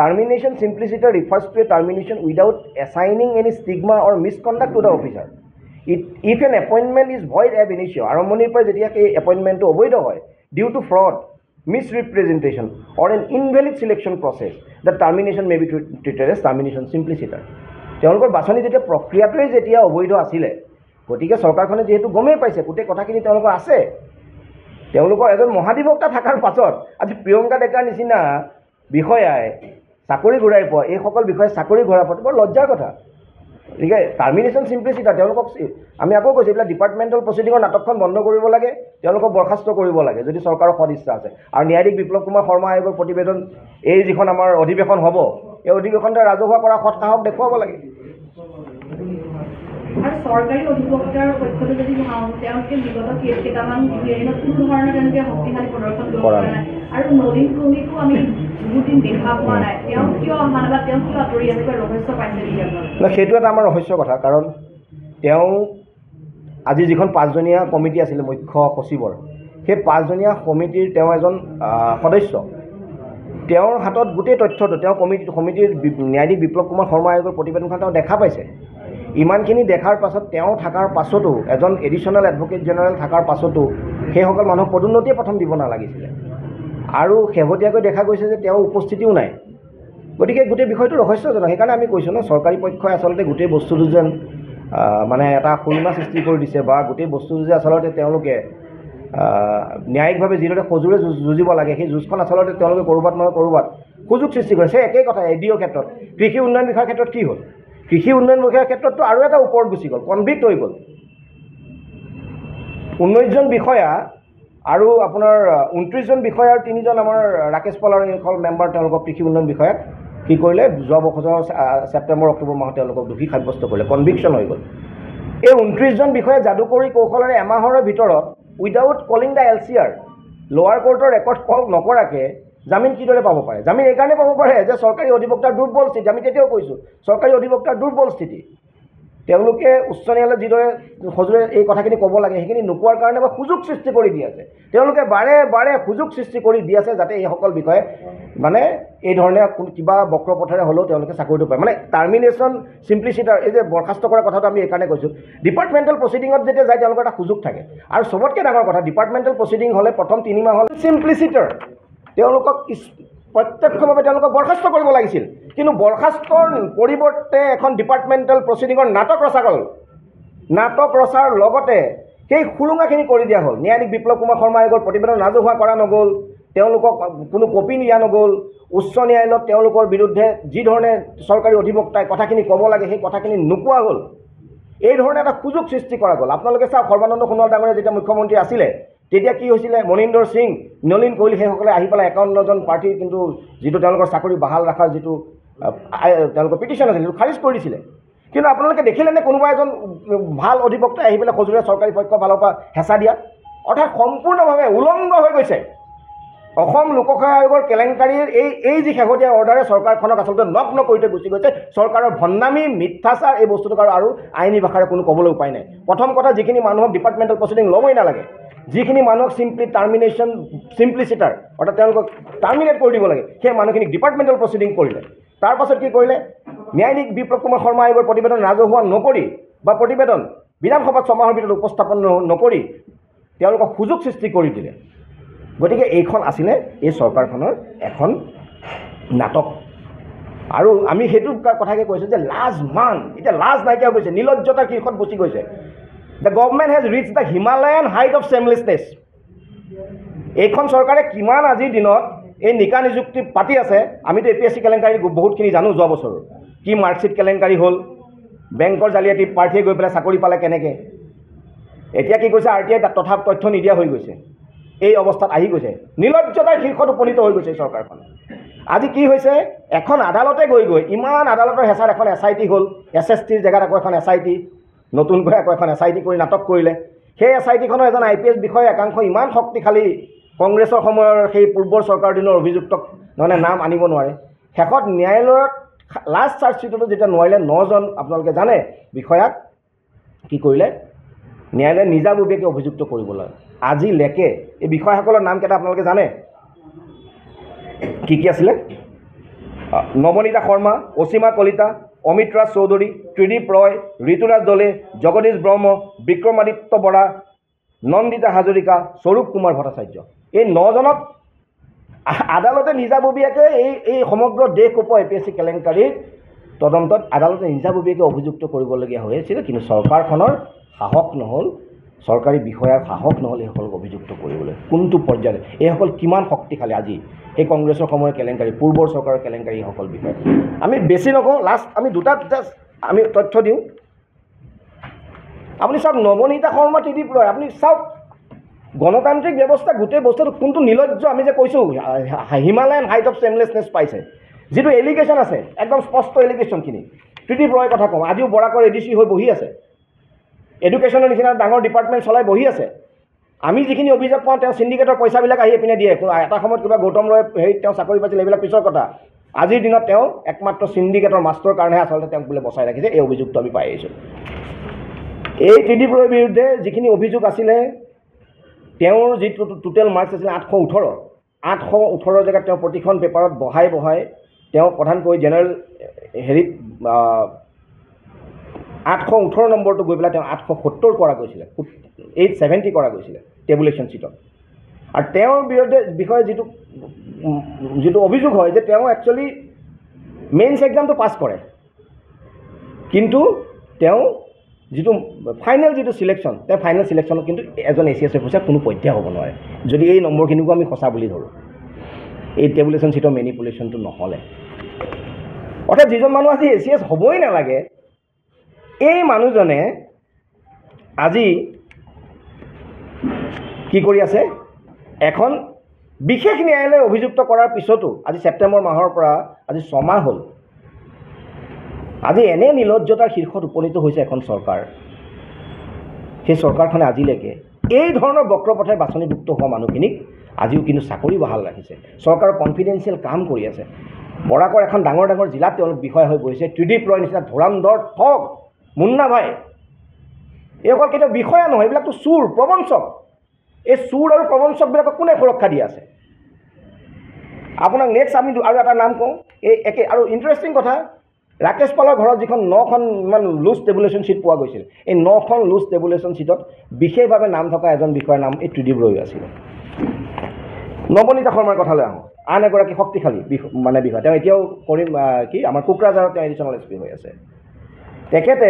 Termination simpliciter refers to a termination without assigning any stigma or misconduct to the officer. If an appointment is void ab initio, আৰম্ভণিৰ পৰা যেতিয়া এই এপইণ্টমেণ্টটো অবৈধ হয় due to fraud, misrepresentation or an invalid selection process, the termination may be treated as termination simpliciter. তেওঁলোকৰ বাছনি যেতিয়া প্ৰক্ৰিয়াটোৱে যেতিয়া অবৈধ আছিলে, গতিকে চৰকাৰখনে যিহেতু গমেই পাইছে, গোটেই কথাখিনি তেওঁলোকৰ আছে, তেওঁলোকৰ এজন মহাধিবক্তা থকাৰ পাছত আজি প্ৰিয়ংকা ডেকাৰ নিচিনা বিষয়াই চাকৰি ঘূৰাই পোৱা এইসকল বিষয়ে চাকৰি ঘূৰাই পোৱাটো বৰ লজ্জাৰ কথা গতিকে টাৰ্মিনেশ্যন চিম্প্লিচিটাৰ তেওঁলোকক আমি আকৌ কৈছোঁ এইবিলাক ডিপাৰ্টমেণ্টেল প্ৰচিডিঙৰ নাটকখন বন্ধ কৰিব লাগে তেওঁলোকক বৰ্খাস্ত কৰিব লাগে যদি চৰকাৰৰ সদিচ্ছা আছে আৰু ন্যায়াধীশ বিপ্লৱ কুমাৰ শৰ্মা আয়োগৰ প্ৰতিবেদন এই যিখন আমাৰ অধিৱেশন হ'ব এই অধিৱেশনতে ৰাজহুৱা কৰা সৎসাহস দেখুৱাব লাগে
আৰু চৰকাৰী অধিবক্তাৰ পক্ষতো যদি চাওঁ তেওঁলোকে বিগত কেইটামান হিয়াৰিঙত কোনো ধৰণৰ তেওঁলোকে শক্তিশালী প্ৰদৰ্শন কৰিব পৰা নাই আৰু নলিন কৰ্মীকো আমি বহুত দিন দেখা পোৱা নাই তেওঁ কিয় অহা নাই বা তেওঁ কিয় আঁতৰি আছে ৰহস্য পাইছে নেকি আপোনালোকে?
না সেইটো এটা আমাৰ ৰহস্যৰ কথা কাৰণ তেওঁ আজি যিখন 5জনীয়া কমিটি আছিলে মুখ্য সচিবৰ সেই 5জনীয়া সমিতিৰ তেওঁ এজন সদস্য তেওঁৰ হাতত গোটেই তথ্যটো তেওঁ সমিতিৰ ন্যায়াধীশ বিপ্লৱ কুমাৰ শৰ্মা আয়োগৰ প্ৰতিবেদনখন তেওঁ দেখা পাইছে ইমানখিনি দেখাৰ পাছত তেওঁ থকাৰ পাছতো এজন এডিশ্যনেল এডভোকেট জেনেৰেল থকাৰ পাছতো সেইসকল মানুহক পদোন্নতিয়ে প্ৰথম দিব নালাগিছিলে আৰু শেহতীয়াকৈ দেখা গৈছে যে তেওঁ উপস্থিতিও নাই গতিকে গোটেই বিষয়টো ৰহস্যজনক সেইকাৰণে আমি কৈছোঁ ন চৰকাৰী পক্ষই আচলতে গোটেই বস্তুটো যেন মানে এটা সুৰুঙা সৃষ্টি কৰি দিছে বা গোটেই বস্তুটো যে আচলতে তেওঁলোকে ন্যায়িকভাৱে যিদৰে সজোৰে যুঁজিব লাগে সেই যুঁজখন আচলতে তেওঁলোকে ক'ৰবাত নহয় ক'ৰবাত সুযোগ সৃষ্টি কৰিছে একেই কথা এডিঅ'ৰ ক্ষেত্ৰত কৃষি উন্নয়ন বিষয়াৰ ক্ষেত্ৰত কি হ'ল কৃষি উন্নয়ন বিষয়াৰ ক্ষেত্ৰততো আৰু এটা ওপৰত গুচি গ'ল কনভিক্ট হৈ গ'ল 19জন বিষয়া আৰু আপোনাৰ 29জন বিষয়া আৰু 3জন আমাৰ ৰাকেশ পাল আৰু এইসকল মেম্বাৰ তেওঁলোকক কৃষি উন্নয়ন বিষয়াক কি কৰিলে যোৱা বছৰৰ ছেপ্টেম্বৰ অক্টোবৰ মাহত তেওঁলোকক দোষী সাব্যস্ত কৰিলে কনভিকশ্যন হৈ গ'ল এই 29জন বিষয়া যাদুকৰী কৌশলেৰে এমাহৰ ভিতৰত উইদাউট কলিং দ্য LCR লোৱাৰ কোৰ্টৰ ৰেকৰ্ড কল নকৰাকৈ জামিন কিদৰে পাব পাৰে জামিন এইকাৰণে পাব পাৰে যে চৰকাৰী অধিবক্তাৰ দুৰ্বল স্থিতি আমি তেতিয়াও কৈছোঁ চৰকাৰী অধিবক্তাৰ দুৰ্বল স্থিতি তেওঁলোকে উচ্চ ন্যায়ালয়ত যিদৰে সজোৰে এই কথাখিনি ক'ব লাগে সেইখিনি নোকোৱাৰ কাৰণে বা সুযোগ সৃষ্টি কৰি দি আছে তেওঁলোকে বাৰে বাৰে সুযোগ সৃষ্টি কৰি দি আছে যাতে এইসকল বিষয়ে মানে এই ধৰণে কিবা বক্ৰপথেৰে হ'লেও তেওঁলোকে চাকৰিটো পায় মানে টাৰ্মিনেশ্যন চিম্প্লিচিটাৰ এই যে বৰ্খাস্ত কৰাৰ কথাটো আমি এইকাৰণে কৈছোঁ ডিপাৰ্টমেণ্টেল প্ৰচিডিঙত যেতিয়া যায় তেওঁলোকৰ এটা সুযোগ থাকে আৰু চবতকৈ ডাঙৰ কথা ডিপাৰ্টমেণ্টেল প্ৰচিডিং হ'লে প্ৰথম 3 মাহ হ'লে চিম্প্লিচিটাৰ তেওঁলোকক প্ৰত্যক্ষভাৱে তেওঁলোকক বৰ্খাস্ত কৰিব লাগিছিল কিন্তু বৰ্খাস্তৰ পৰিৱৰ্তে এখন ডিপাৰ্টমেণ্টেল প্ৰচিডিঙৰ নাটক ৰচা গ'ল নাটক ৰচাৰ লগতে সেই সুৰুঙাখিনি কৰি দিয়া হ'ল ন্যায়াধীশ বিপ্লৱ কুমাৰ শৰ্মা আয়োগৰ প্ৰতিবেদন ৰাজহুৱা কৰা নগ'ল তেওঁলোকক কোনো কপি দিয়া নগ'ল উচ্চ ন্যায়ালয়ত তেওঁলোকৰ বিৰুদ্ধে যি ধৰণে চৰকাৰী অধিবক্তাই কথাখিনি ক'ব লাগে সেই কথাখিনি নোকোৱা হ'ল এই ধৰণে এটা সুযোগ সৃষ্টি কৰা গ'ল আপোনালোকে চাওক সৰ্বানন্দ সোণোৱাল ডাঙৰীয়া যেতিয়া মুখ্যমন্ত্ৰী আছিলে তেতিয়া কি হৈছিলে মনিন্দৰ সিং নলিন কৈল সেইসকলে আহি পেলাই 51জন পাৰ্টীৰ কিন্তু যিটো তেওঁলোকৰ চাকৰি বাহাল ৰখাৰ যিটো তেওঁলোকৰ পিটিশ্যন আছিল সেইটো খাৰিজ কৰি দিছিলে কিন্তু আপোনালোকে দেখিলেনে কোনোবা এজন ভাল অধিবক্তাই আহি পেলাই সজোৰে চৰকাৰী পক্ষৰ ফালৰ পৰা হেঁচা দিয়া অৰ্থাৎ সম্পূৰ্ণভাৱে উলংঘ হৈ গৈছে অসম লোকসেৱা আয়োগৰ কেলেংকাৰীৰ এই যি শেহতীয়া অৰ্ডাৰে চৰকাৰখনক আচলতে নগ্ন কৰি থৈ গুচি গৈছে চৰকাৰৰ ভণ্ডামী মিথ্যাচাৰ এই বস্তুটোক আৰু আইনী ভাষাৰে কোনো ক'বলৈ উপায় নাই প্ৰথম কথা যিখিনি মানুহক ডিপাৰ্টমেণ্টেল প্ৰচিডিং ল'বই নালাগে যিখিনি মানুহক টাৰ্মিনেশ্যন চিম্প্লিচিটাৰ অৰ্থাৎ তেওঁলোকক টাৰ্মিনেট কৰি দিব লাগে সেই মানুহখিনিক ডিপাৰ্টমেণ্টেল প্ৰচিডিং কৰিলে তাৰ পাছত কি কৰিলে ন্যায়াধীশ বিপ্লৱ কুমাৰ শৰ্মা আয়োগৰ প্ৰতিবেদন ৰাজহুৱা নকৰি বা প্ৰতিবেদন বিধানসভাত 6 মাহৰ ভিতৰত উপস্থাপন নকৰি তেওঁলোকক সুযোগ সৃষ্টি কৰি দিলে গতিকে এইখন আছিলে এই চৰকাৰখনৰ এখন নাটক আৰু আমি সেইটো কথাকে কৈছোঁ যে লাজ মান এতিয়া লাজ নাইকিয়া গৈছে নিলজ্জতাৰ শীৰ্ষত গুচি গৈছে the government has reach the Himalayan height of shamelessness এইখন চৰকাৰে কিমান আজিৰ দিনত এই নিকা নিযুক্তি পাতি আছে আমিতো APSC কেলেংকাৰী বহুতখিনি জানো যোৱা বছৰ কি মাৰ্কশ্বিট কেলেংকাৰী হ'ল বেংকৰ জালিয়াতি প্ৰাৰ্থীয়ে গৈ পেলাই চাকৰি পালে কেনেকৈ এতিয়া কি কৈছে RTI তথা তথ্য নিদিয়া হৈ গৈছে এই অৱস্থাত আহি গৈছে নিলজ্জতাৰ শীৰ্ষত উপনীত হৈ গৈছে চৰকাৰখন আজি কি হৈছে এখন আদালতে গৈ ইমান আদালতৰ হেঁচাত এখন SIT হ'ল SSTৰ জেগাত আকৌ এখন SIT নতুনকৈ আকৌ এখন SIT কৰি নাটক কৰিলে সেই SITখনৰ এজন IPS বিষয়া একাংশ ইমান শক্তিশালী কংগ্ৰেছৰ সময়ৰ সেই পূৰ্বৰ চৰকাৰ দিনৰ অভিযুক্তক মানে নাম আনিব নোৱাৰে শেষত ন্যায়ালয়ত লাষ্ট চাৰ্জশ্বিটতো যেতিয়া নোৱাৰিলে 9জন আপোনালোকে জানে বিষয়াক কি কৰিলে ন্যায়ালয়ে নিজাববীয়াকৈ অভিযুক্ত কৰিবলৈ আজিলৈকে এই বিষয়াসকলৰ নামকেইটা আপোনালোকে জানে কি আছিলে নৱনীতা শৰ্মা অসীমা কলিতা অমিত ৰাজ চৌধুৰী ত্ৰিদীপ ৰয় ঋতুৰাজ দলে জগদীশ ব্ৰহ্ম বিক্ৰমাদিত্য বৰা নন্দিতা হাজৰিকা স্বৰূপ কুমাৰ ভট্টাচাৰ্য এই 9জনক আদালতে নিজাববীয়াকৈ এই সমগ্ৰ দেশ APSC কেলেংকাৰীৰ তদন্তত আদালতে নিজাববীয়াকৈ অভিযুক্ত কৰিবলগীয়া হৈ আছিল কিন্তু চৰকাৰখনৰ সাহস নহ'ল চৰকাৰী বিষয়াৰ সাহস নহ'ল এইসকলক অভিযুক্ত কৰিবলৈ কোনটো পৰ্যায়ত এইসকল কিমান শক্তিশালী আজি এই কংগ্ৰেছৰ সময়ৰ কেলেংকাৰী পূৰ্বৰ চৰকাৰৰ কেলেংকাৰী এইসকল বিষয় আমি বেছি নকওঁ লাষ্ট আমি দুটা আমি তথ্য দিওঁ আপুনি চাওক নৱনীতা শৰ্মা ত্ৰিদীপ ৰয় আপুনি চাওক গণতান্ত্ৰিক ব্যৱস্থা গোটেই বস্তুটো কোনটো নিলজ্জ আমি যে কৈছোঁ হিমালয়ান হাইট অফ চেমলেছনেছ পাইছে যিটো এলিগেশ্যন আছে একদম স্পষ্ট এলিগেশ্যনখিনি ত্ৰিদীপ ৰয়ৰ কথা কওঁ আজিও বৰাকৰ এডিচি হৈ বহি আছে এডুকেশ্যনৰ নিচিনা ডাঙৰ ডিপাৰ্টমেণ্ট চলাই বহি আছে আমি যিখিনি অভিযোগ পাওঁ তেওঁ চিণ্ডিকেটৰ পইচাবিলাক আহি পিনে দিয়ে এটা সময়ত কিবা গৌতম ৰয় হেৰিত তেওঁ চাকৰি পাইছিল এইবিলাক পিছৰ কথা আজিৰ দিনত তেওঁ একমাত্ৰ চিণ্ডিকেটৰ মাষ্টৰ কাৰণেহে আচলতে তেওঁক বোলে বচাই ৰাখিছে এই অভিযোগটো আমি পাই আহিছোঁ এই ত্ৰিদীপ ৰয়ৰ বিৰুদ্ধে যিখিনি অভিযোগ আছিলে তেওঁৰ যিটো টোটেল মাৰ্কছ আছিলে 818 জেগাত তেওঁ প্ৰতিখন পেপাৰত বহাই তেওঁ প্ৰধানকৈ জেনেৰেল হেৰিত 818 নম্বৰটো গৈ পেলাই তেওঁ 870 কৰা গৈছিলে 870 কৰা গৈছিলে টেবুলেশ্যন ছিটত আৰু তেওঁৰ বিৰুদ্ধে বিষয়ে যিটো অভিযোগ হয় যে তেওঁ একচুৱেলি মেইনছ এক্সামটো পাছ কৰে কিন্তু তেওঁ যিটো ফাইনেল যিটো চিলেকশ্যন তেওঁ ফাইনেল চিলেকশ্যনত কিন্তু এজন ACS অফিচাৰ কোনো পধ্যে হ'ব নোৱাৰে যদি এই নম্বৰখিনিকো আমি সঁচা বুলি ধৰোঁ এই টেবুলেশ্যন ছিটৰ মেনিপুলেশ্যনটো নহ'লে অৰ্থাৎ যিজন মানুহ আজি ACS হ'বই নালাগে এই মানুহজনে আজি কি কৰি আছে এখন বিশেষ ন্যায়ালয়ে অভিযুক্ত কৰাৰ পিছতো আজি ছেপ্টেম্বৰ মাহৰ পৰা আজি 6 মাহ হ'ল আজি এনে নিলজ্জতাৰ শীৰ্ষত উপনীত হৈছে এখন চৰকাৰ সেই চৰকাৰখনে আজিলৈকে এই ধৰণৰ বক্ৰপথে বাছনিভুক্ত হোৱা মানুহখিনিক আজিও কিন্তু চাকৰি বহাল ৰাখিছে চৰকাৰৰ কনফিডেন্সিয়েল কাম কৰি আছে বৰাকৰ এখন ডাঙৰ জিলাত তেওঁলোক বিষয় হৈ বহিছে ত্ৰিদীপ ৰয় নিচিনা ধোৰামধৰ ঠগ মুন্না ভাই এইসকল কেতিয়াও বিষয়া নহয় এইবিলাকতো চুৰ প্ৰবঞ্চক এই চুৰ আৰু প্ৰবঞ্চকবিলাকক কোনে সুৰক্ষা দি আছে আপোনাক নেক্সট আমি আৰু এটা নাম কওঁ এই একে আৰু ইণ্টাৰেষ্টিং কথা ৰাকেশ পালৰ ঘৰত যিখন 9খন ইমান লুজ টেবুলেশ্যন ছিট পোৱা গৈছিল এই 9খন লুজ টেবুলেশ্যন ছিটত বিশেষভাৱে নাম থকা এজন বিষয়াৰ নাম এই ত্ৰিদীপ ৰয় আছিলে নৱনীতা শৰ্মাৰ কথালৈ আহোঁ আন এগৰাকী শক্তিশালী বিষয় তেওঁ এতিয়াও কৰিম কি আমাৰ কোকৰাঝাৰত তেওঁ এডিশ্যনেল SP হৈ আছে তেখেতে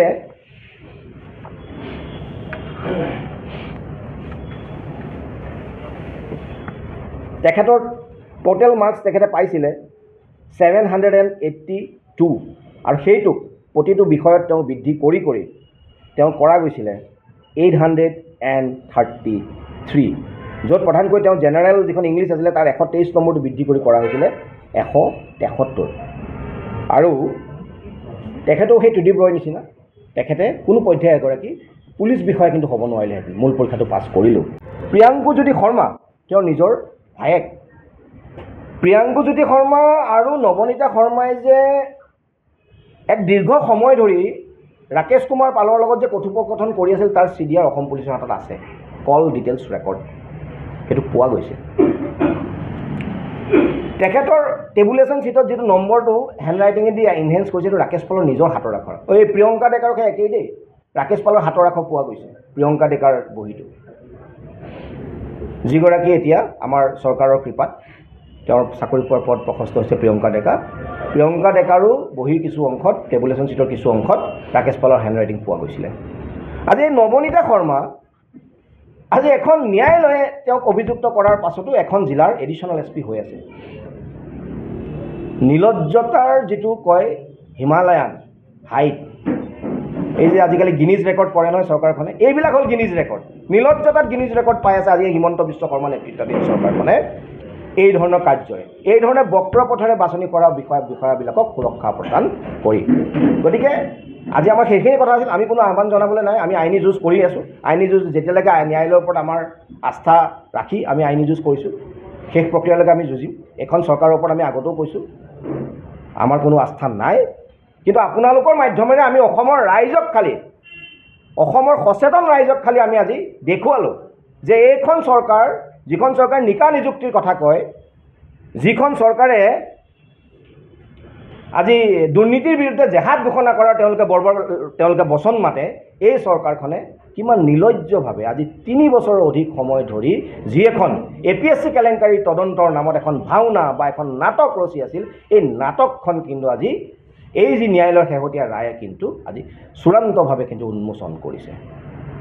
তেখেতৰ টোটেল মাৰ্কছ তেখেতে পাইছিলে 782 আৰু সেইটোক প্ৰতিটো বিষয়ত তেওঁ বৃদ্ধি কৰি তেওঁ কৰা গৈছিলে 833 য'ত প্ৰধানকৈ তেওঁ জেনেৰেল যিখন ইংলিছ আছিলে তাৰ 123 নম্বৰটো বৃদ্ধি কৰি কৰা হৈছিলে 173 আৰু তেখেতেও সেই ত্ৰিদীপ ৰয়ৰ নিচিনা তেখেতে কোনো পধ্যে এগৰাকী পুলিচ বিষয়া কিন্তু হ'ব নোৱাৰিলেহেঁতেন মূল পৰীক্ষাটো পাছ কৰিলেও প্ৰিয়াংকুজ্যোতি শৰ্মা তেওঁৰ নিজৰ ভায়েক প্ৰিয়াংকুজ্যোতি শৰ্মা আৰু নৱনীতা শৰ্মাই যে এক দীৰ্ঘ সময় ধৰি ৰাকেশ কুমাৰ পালৰ লগত যে কথোপকথন কৰি আছিল তাৰ CDR অসম পুলিচৰ হাতত আছে কল ডিটেইলছ ৰেকৰ্ড সেইটো পোৱা গৈছে তেখেতৰ টেবুলেশ্যন ছিটত যিটো নম্বৰটো হেণ্ড ৰাইটিঙেদি ইনহেঞ্চ কৰিছে এইটো ৰাকেশ পালৰ নিজৰ হাতৰ আখৰ এই প্ৰিয়ংকা ডেকাৰকে একেই দেই ৰাকেশ পালৰ হাতৰ আখৰ পোৱা গৈছে প্ৰিয়ংকা ডেকাৰ বহীটো যিগৰাকী এতিয়া আমাৰ চৰকাৰৰ কৃপাত তেওঁৰ চাকৰি পোৱাৰ পদ প্ৰশস্ত হৈছে প্ৰিয়ংকা ডেকাৰো বহীৰ কিছু অংশত টেবুলেশ্যন ছিটৰ কিছু অংশত ৰাকেশ পালৰ হেণ্ড ৰাইটিং পোৱা গৈছিলে আজি নৱনীতা শৰ্মা আজি এখন ন্যায়ালয়ে তেওঁক অভিযুক্ত কৰাৰ পাছতো এখন জিলাৰ এডিশ্যনেল SP হৈ আছে নিলজ্জতাৰ যিটো কয় হিমালয়ান হাইট এই যে আজিকালি গিনিজ ৰেকৰ্ড পৰে নহয় চৰকাৰখনে এইবিলাক হ'ল গিনিজ ৰেকৰ্ড নিলজ্জতাত গিনিজ ৰেকৰ্ড পাই আছে আজি হিমন্ত বিশ্ব শৰ্মা নেতৃত্বাধীন চৰকাৰখনে এই ধৰণৰ কাৰ্যই এই ধৰণে বক্ৰপথেৰে বাছনি কৰা বিষয়াবিলাকক সুৰক্ষা প্ৰদান কৰি গতিকে আজি আমাৰ সেইখিনি কথা আছিল আমি কোনো আহ্বান জনাবলৈ নাই আমি আইনী যুঁজ কৰি আছোঁ আইনী যুঁজ যেতিয়ালৈকে ন্যায়ালয়ৰ ওপৰত আমাৰ আস্থা ৰাখি আমি আইনী যুঁজ কৰিছোঁ শেষ প্ৰক্ৰিয়ালৈকে আমি যুঁজিম এখন চৰকাৰৰ ওপৰত আমি আগতেও কৈছোঁ আমাৰ কোনো আস্থা নাই কিন্তু আপোনালোকৰ মাধ্যমেৰে আমি অসমৰ ৰাইজক খালি অসমৰ সচেতন ৰাইজক খালি আমি আজি দেখুৱালোঁ যে এইখন চৰকাৰ যিখন চৰকাৰে নিকা নিযুক্তিৰ কথা কয় যিখন চৰকাৰে আজি দুৰ্নীতিৰ বিৰুদ্ধে জেহাদ ঘোষণা কৰাৰ তেওঁলোকে বচন মাতে এই চৰকাৰখনে কিমান নিলজ্জভাৱে আজি 3 বছৰৰ অধিক সময় ধৰি যি এখন APSC কেলেংকাৰী তদন্তৰ নামত এখন ভাওনা বা এখন নাটক ৰচি আছিল এই নাটকখন কিন্তু আজি এই যি ন্যায়ালয়ৰ শেহতীয়া ৰায়ে কিন্তু আজি চূড়ান্তভাৱে কিন্তু উন্মোচন কৰিছে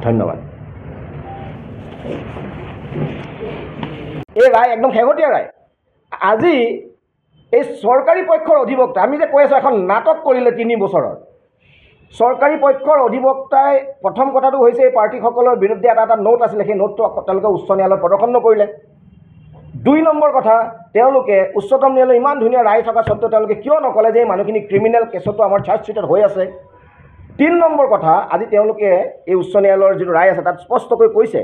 ধন্যবাদ এই ৰায় একদম শেহতীয়া ৰায়। আজি এই চৰকাৰী পক্ষৰ অধিবক্তা, আমি যে কৈ আছোঁ এখন নাটক কৰিলে 3 বছৰৰ, চৰকাৰী পক্ষৰ অধিবক্তাই প্ৰথম কথাটো হৈছে এই পাৰ্টীসকলৰ বিৰুদ্ধে এটা নোট আছিলে, সেই নোটটো তেওঁলোকে উচ্চ ন্যায়ালয়ত প্ৰদৰ্শন নকৰিলে। 2 নম্বৰ কথা, তেওঁলোকে উচ্চতম ন্যায়ালয় ইমান ধুনীয়া ৰায় থকা স্বত্বেও তেওঁলোকে কিয় নক'লে যে এই মানুহখিনি ক্ৰিমিনেল কেছতো আমাৰ চাৰ্জশ্বিটত হৈ আছে। 3 নম্বৰ কথা, আজি তেওঁলোকে এই উচ্চ ন্যায়ালয়ৰ যিটো ৰায় আছে তাত স্পষ্টকৈ কৈছে